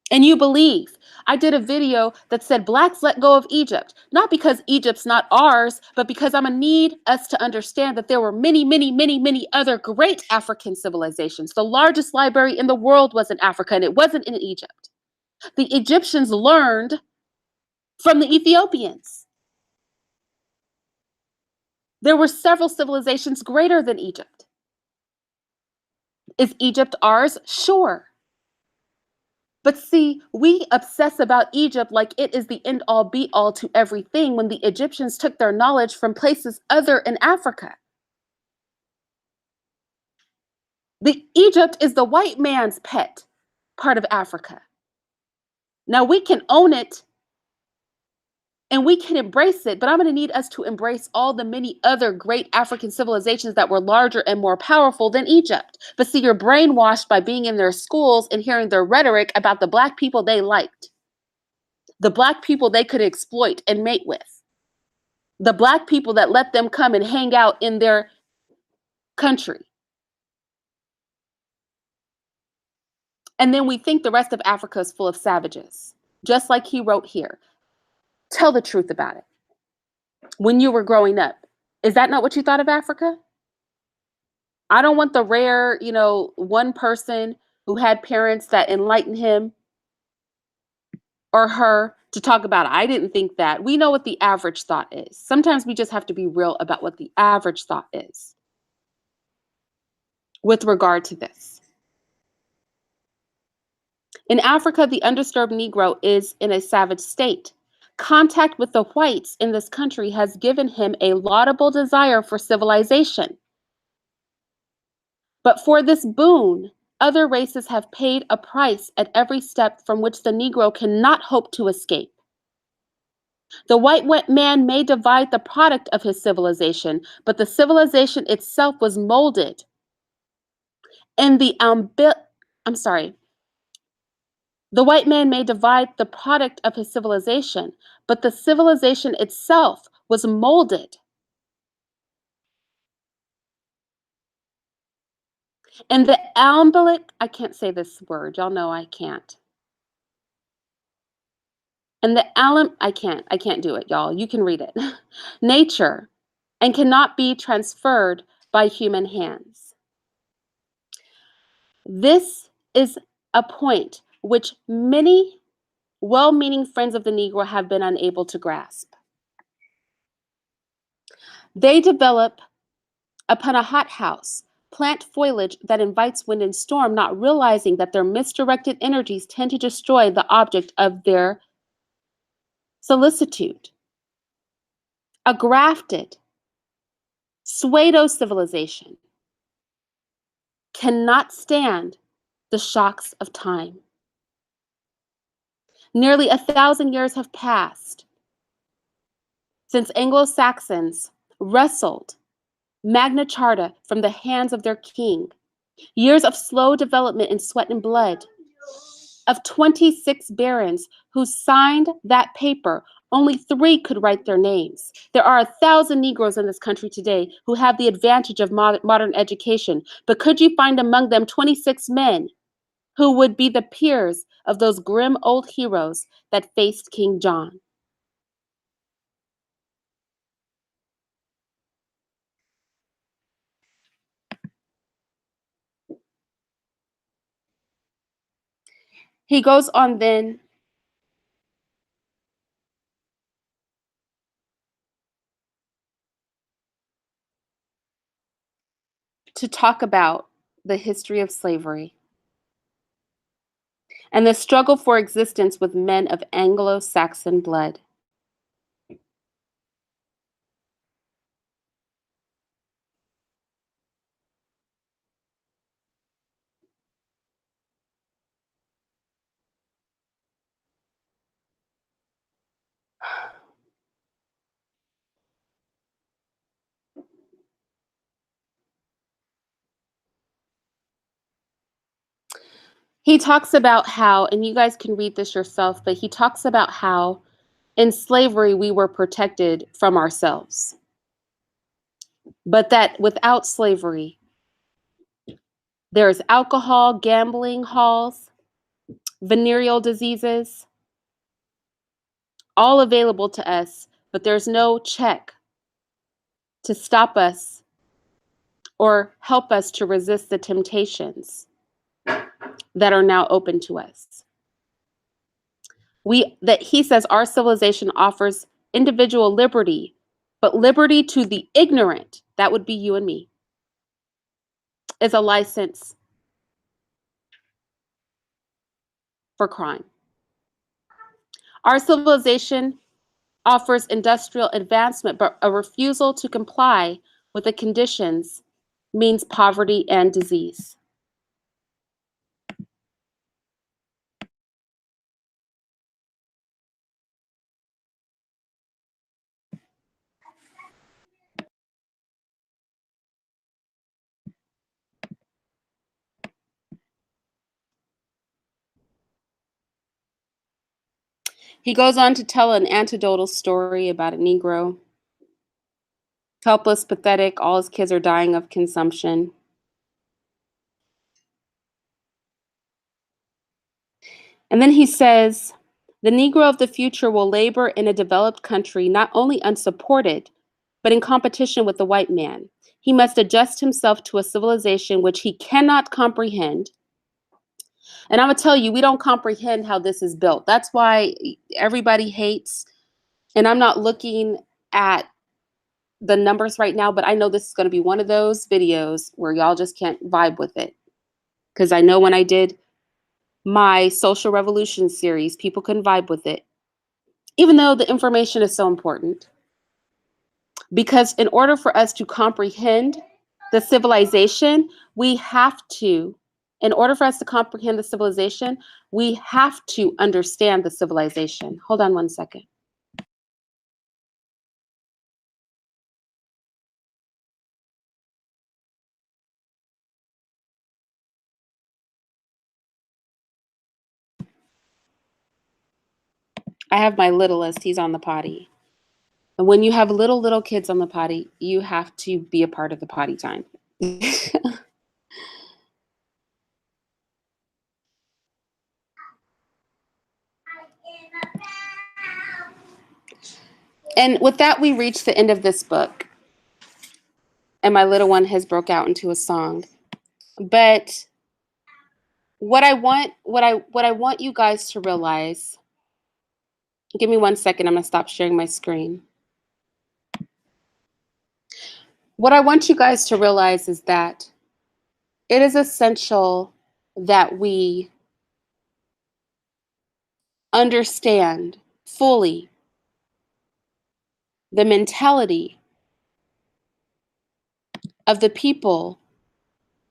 [SPEAKER 1] And you believe. I did a video that said blacks let go of Egypt, not because Egypt's not ours, but because I'm gonna need us to understand that there were many, many, many, many other great African civilizations. The largest library in the world was in Africa, and it wasn't in Egypt. The Egyptians learned from the Ethiopians. There were several civilizations greater than Egypt. Is Egypt ours? Sure. But see, we obsess about Egypt like it is the end all be all to everything when the Egyptians took their knowledge from places other in Africa. The Egypt is the white man's pet part of Africa. Now we can own it and we can embrace it, but I'm going to need us to embrace all the many other great African civilizations that were larger and more powerful than Egypt. But see, you're brainwashed by being in their schools and hearing their rhetoric about the black people they liked, the black people they could exploit and mate with, the black people that let them come and hang out in their country. And then we think the rest of Africa is full of savages, just like he wrote here. Tell the truth about it. When you were growing up, is that not what you thought of Africa? I don't want the rare, one person who had parents that enlightened him or her to talk about it. I didn't think that. We know what the average thought is. Sometimes we just have to be real about what the average thought is with regard to this. In Africa, the undisturbed Negro is in a savage state. Contact with the whites in this country has given him a laudable desire for civilization. But for this boon, other races have paid a price at every step from which the Negro cannot hope to escape. The white man may divide the product of his civilization, but the civilization itself was molded in the I'm sorry. The white man may divide the product of his civilization, but the civilization itself was molded in the I can't say this word, y'all know I can't. And the I can't do it, y'all. You can read it. Nature and cannot be transferred by human hands. This is a point which many well-meaning friends of the Negro have been unable to grasp. They develop upon a hothouse, plant foliage that invites wind and storm, not realizing that their misdirected energies tend to destroy the object of their solicitude. A grafted pseudo civilization cannot stand the shocks of time. Nearly 1,000 years have passed since Anglo-Saxons wrestled Magna Charta from the hands of their king. Years of slow development in sweat and blood. Of 26 barons who signed that paper, only 3 could write their names. There are 1,000 Negroes in this country today who have the advantage of modern education, but could you find among them 26 men who would be the peers of those grim old heroes that faced King John? He goes on then to talk about the history of slavery and the struggle for existence with men of Anglo-Saxon blood. He talks about how, and you guys can read this yourself, but he talks about how in slavery we were protected from ourselves, but that without slavery, there's alcohol, gambling halls, venereal diseases, all available to us, but there's no check to stop us or help us to resist the temptations that are now open to us. He says our civilization offers individual liberty, but liberty to the ignorant, that would be you and me, is a license for crime. Our civilization offers industrial advancement, but a refusal to comply with the conditions means poverty and disease. He goes on to tell an anecdotal story about a Negro, helpless, pathetic, all his kids are dying of consumption. And then he says, the Negro of the future will labor in a developed country not only unsupported, but in competition with the white man. He must adjust himself to a civilization which he cannot comprehend. And I'm going to tell you, we don't comprehend how this is built. That's why everybody hates, and I'm not looking at the numbers right now, but I know this is going to be one of those videos where y'all just can't vibe with it. Because I know when I did my social revolution series, people couldn't vibe with it, even though the information is so important. Because in order for us to comprehend the civilization, we have to, in order for us to comprehend the civilization, we have to understand the civilization. Hold on one second. I have my littlest, he's on the potty. And when you have little kids on the potty, you have to be a part of the potty time. And with that, we reach the end of this book. And my little one has broke out into a song. But what I want you guys to realize, give me 1 second, I'm gonna stop sharing my screen. What I want you guys to realize is that it is essential that we understand fully the mentality of the people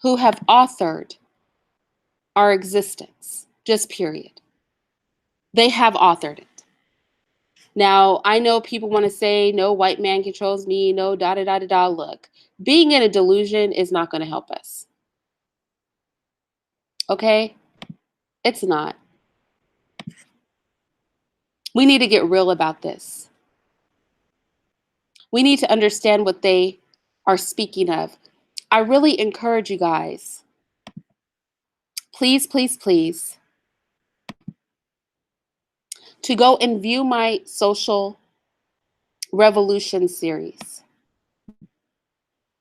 [SPEAKER 1] who have authored our existence, just period. They have authored it. Now, I know people want to say, no white man controls me, no da da da da da. Look, being in a delusion is not going to help us. Okay? It's not. We need to get real about this. We need to understand what they are speaking of. I really encourage you guys, please, please, please, to go and view my social revolution series,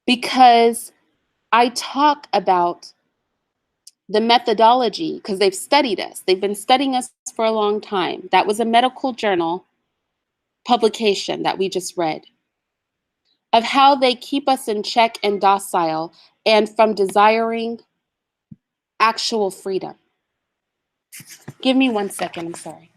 [SPEAKER 1] because I talk about the methodology, because they've studied us. They've been studying us for a long time. That was a medical journal publication that we just read of how they keep us in check and docile and from desiring actual freedom. Give me 1 second, I'm sorry.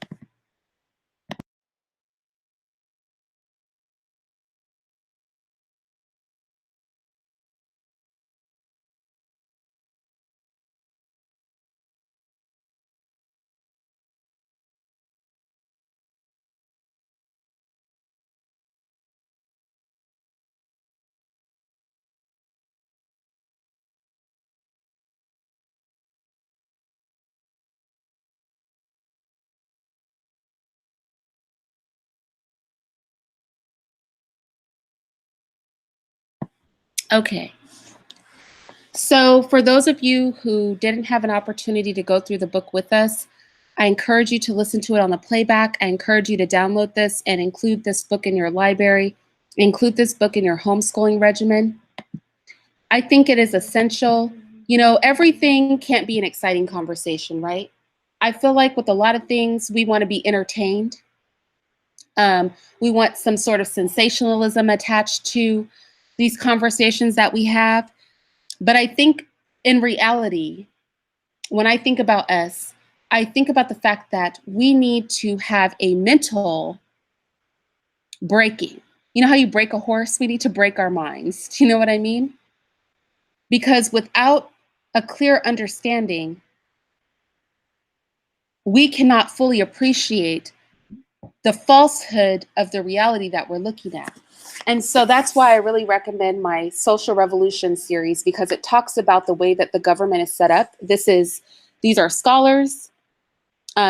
[SPEAKER 1] Okay. So, for those of you who didn't have an opportunity to go through the book with us, I encourage you to listen to it on the playback. I encourage you to download this and include this book in your library, include this book in your homeschooling regimen. I think it is essential. You know, everything can't be an exciting conversation, right? I feel like with a lot of things, we want to be entertained. We want some sort of sensationalism attached to these conversations that we have. But I think in reality, when I think about us, I think about the fact that we need to have a mental breaking. You know how you break a horse? We need to break our minds. Do you know what I mean? Because without a clear understanding, we cannot fully appreciate the falsehood of the reality that we're looking at. And so that's why I really recommend my Social Revolution series, because it talks about the way that the government is set up. These are scholars.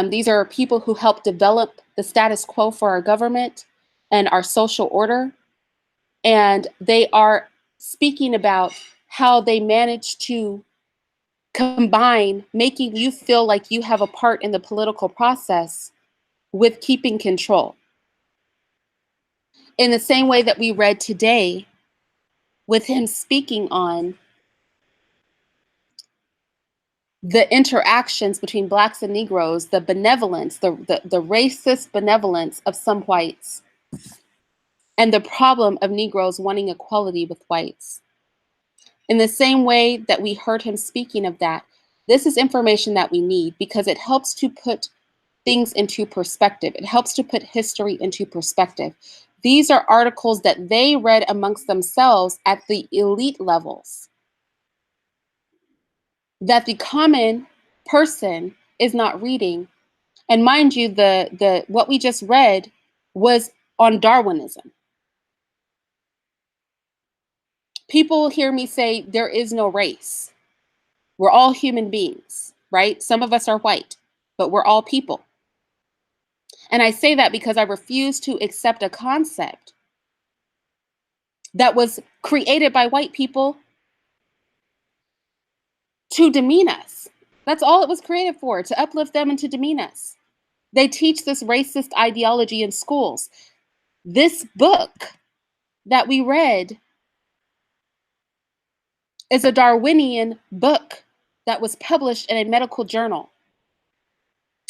[SPEAKER 1] These are people who help develop the status quo for our government and our social order. And they are speaking about how they manage to combine making you feel like you have a part in the political process with keeping control. In the same way that we read today, with him speaking on the interactions between Blacks and Negroes, the benevolence, the racist benevolence of some whites, and the problem of Negroes wanting equality with whites. In the same way that we heard him speaking of that, this is information that we need because it helps to put things into perspective. It helps to put history into perspective. These are articles that they read amongst themselves at the elite levels, that the common person is not reading. And mind you, the what we just read was on Darwinism. People hear me say there is no race. We're all human beings, right? Some of us are white, but we're all people. And I say that because I refuse to accept a concept that was created by white people to demean us. That's all it was created for, to uplift them and to demean us. They teach this racist ideology in schools. This book that we read is a Darwinian book that was published in a medical journal.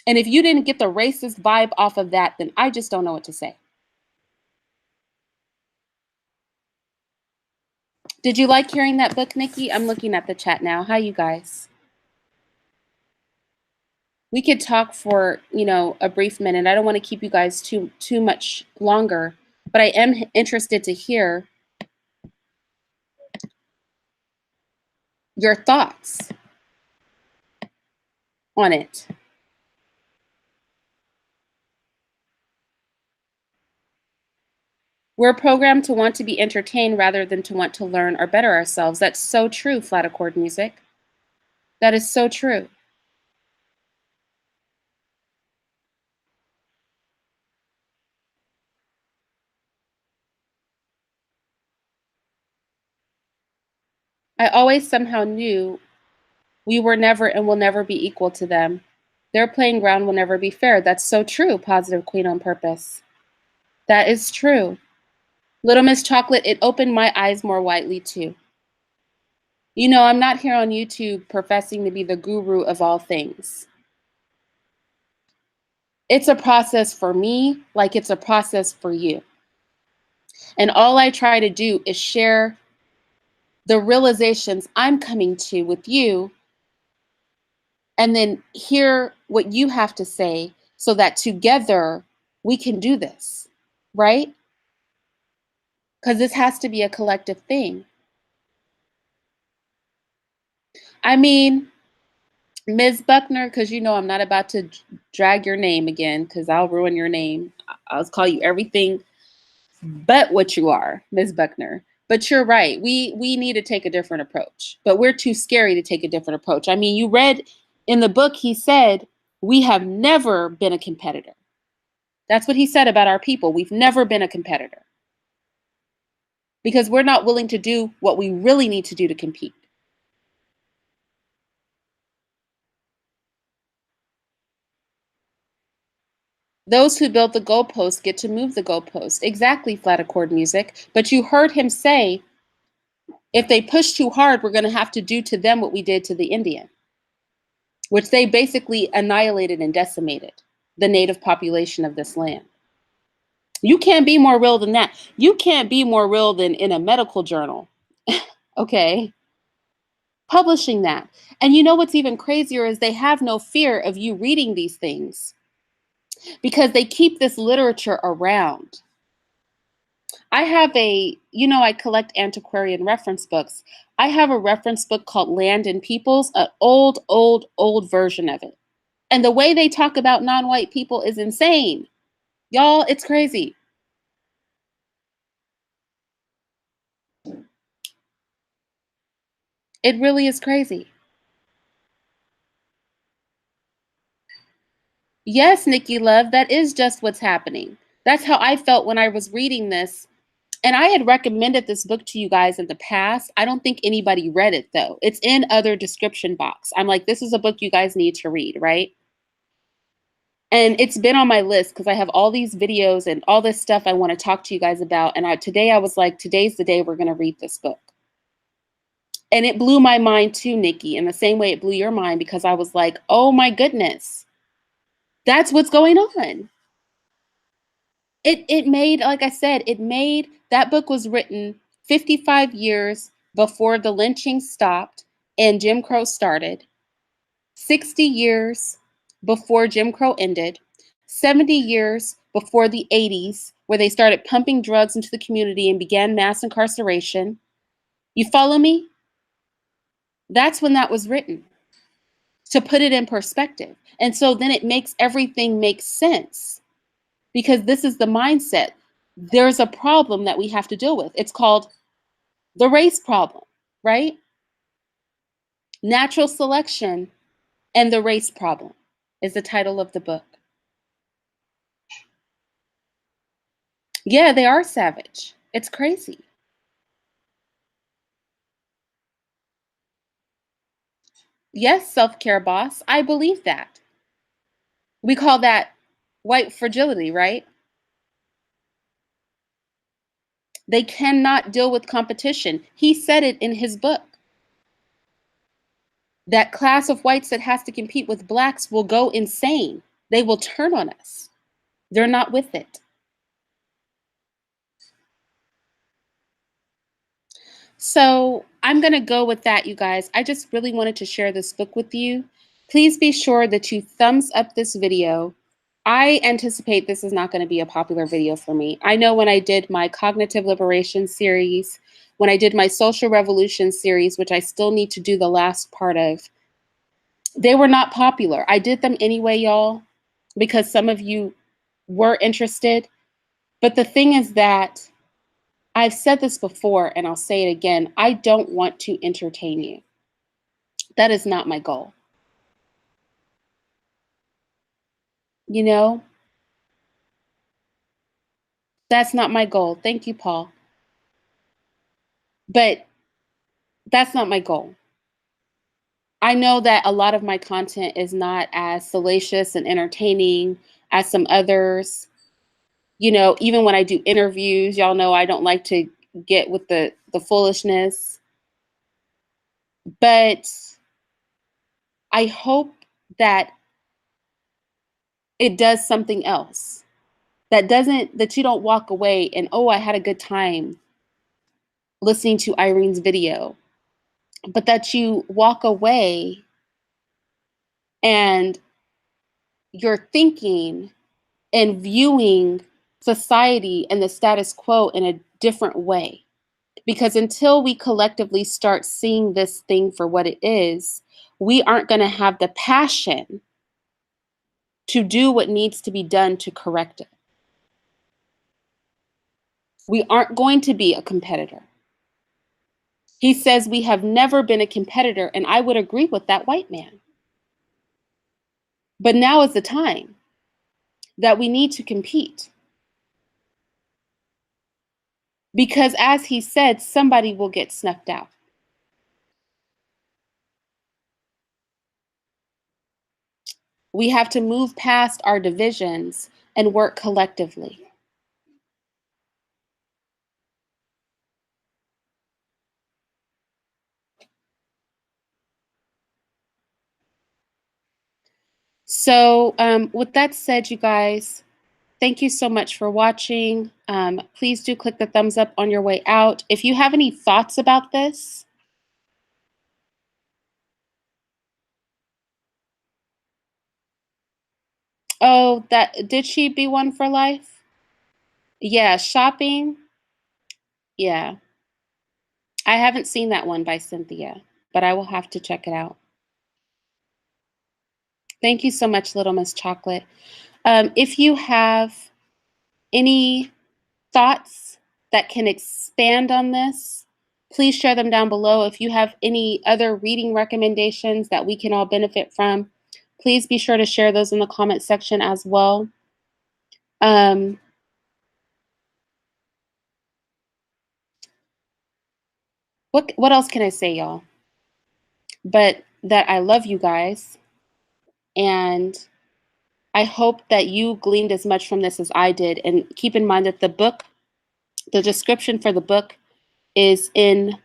[SPEAKER 1] And if you didn't get the racist vibe off of that, then I just don't know what to say. Did you like hearing that book, Nikki? I'm looking at the chat now. Hi, you guys. We could talk for, a brief minute. I don't want to keep you guys too much longer, but I am interested to hear your thoughts on it. We're programmed to want to be entertained rather than to want to learn or better ourselves. That's so true, Flat Accord Music. That is so true. I always somehow knew we were never and will never be equal to them. Their playing ground will never be fair. That's so true, Positive Queen on Purpose. That is true. Little Miss Chocolate, it opened my eyes more widely too. You know, I'm not here on YouTube professing to be the guru of all things. It's a process for me, like it's a process for you. And all I try to do is share the realizations I'm coming to with you and then hear what you have to say so that together we can do this, right? Because this has to be a collective thing. I mean, Ms. Buckner, because you know I'm not about to drag your name again because I'll ruin your name. I'll call you everything but what you are, Ms. Buckner. But you're right. We need to take a different approach. But we're too scary to take a different approach. I mean, you read in the book, he said, we have never been a competitor. That's what he said about our people. We've never been a competitor because we're not willing to do what we really need to do to compete. Those who build the goalpost get to move the goalpost. Exactly, Flat Accord Music. But you heard him say, if they push too hard, we're going to have to do to them what we did to the Indian, which they basically annihilated and decimated the native population of this land. You can't be more real than that. You can't be more real than in a medical journal, okay? Publishing that. And you know what's even crazier is they have no fear of you reading these things because they keep this literature around. I have I collect antiquarian reference books. I have a reference book called Land and Peoples, an old version of it. And the way they talk about non-white people is insane. Y'all, it's crazy. It really is crazy. Yes, Nikki Love, that is just what's happening. That's how I felt when I was reading this. And I had recommended this book to you guys in the past. I don't think anybody read it though. It's in other description box. I'm like, this is a book you guys need to read, right? And it's been on my list because I have all these videos and all this stuff I want to talk to you guys about. And today I was like, today's the day we're going to read this book. And it blew my mind too, Nikki, in the same way it blew your mind because I was like, oh my goodness, that's what's going on. It made, like I said, that book was written 55 years before the lynching stopped and Jim Crow started, 60 years before Jim Crow ended, 70 years before the 80s, where they started pumping drugs into the community and began mass incarceration. You follow me? That's when that was written, to put it in perspective. And so then it makes everything make sense because this is the mindset. There's a problem that we have to deal with. It's called the race problem, right? Natural selection and the race problem is the title of the book. Yeah, they are savage. It's crazy. Yes, self-care boss. I believe that. We call that white fragility, right? They cannot deal with competition. He said it in his book. That class of whites that has to compete with blacks will go insane. They will turn on us. They're not with it. So I'm going to go with that, you guys. I just really wanted to share this book with you. Please be sure that you thumbs up this video. I anticipate this is not going to be a popular video for me. I know when I did my cognitive liberation series, when I did my social revolution series, which I still need to do the last part of, they were not popular. I did them anyway, y'all, because some of you were interested. But the thing is that I've said this before and I'll say it again. I don't want to entertain you. That is not my goal. You know, that's not my goal. Thank you, Paul. But that's not my goal. I know that a lot of my content is not as salacious and entertaining as some others. You know, even when I do interviews, y'all know I don't like to get with the foolishness. But I hope that it does something else. That you don't walk away and, oh, I had a good time listening to Irene's video, but that you walk away and you're thinking and viewing society and the status quo in a different way. Because until we collectively start seeing this thing for what it is, we aren't going to have the passion to do what needs to be done to correct it. We aren't going to be a competitor. He says we have never been a competitor, and I would agree with that white man. But now is the time that we need to compete. Because as he said, somebody will get snuffed out. We have to move past our divisions and work collectively. So with that said, you guys, thank you so much for watching. Please do click the thumbs up on your way out. If you have any thoughts about this, oh, did she be one for life? Yeah, shopping. Yeah. I haven't seen that one by Cynthia, but I will have to check it out. Thank you so much, Little Miss Chocolate. If you have any thoughts that can expand on this, please share them down below. If you have any other reading recommendations that we can all benefit from, please be sure to share those in the comment section as well. What else can I say, y'all? But that I love you guys, and I hope that you gleaned as much from this as I did. And keep in mind that the description for the book is in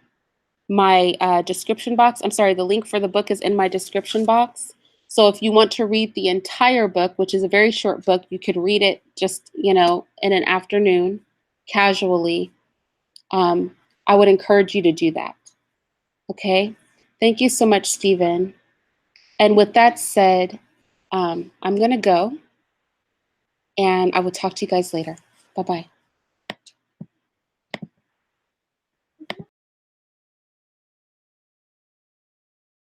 [SPEAKER 1] my description box. I'm sorry, the link for the book is in my description box. So if you want to read the entire book, which is a very short book, you could read it just, in an afternoon, casually. I would encourage you to do that. Okay? Thank you so much, Stephen. And with that said, I'm going to go, and I will talk to you guys later. Bye-bye.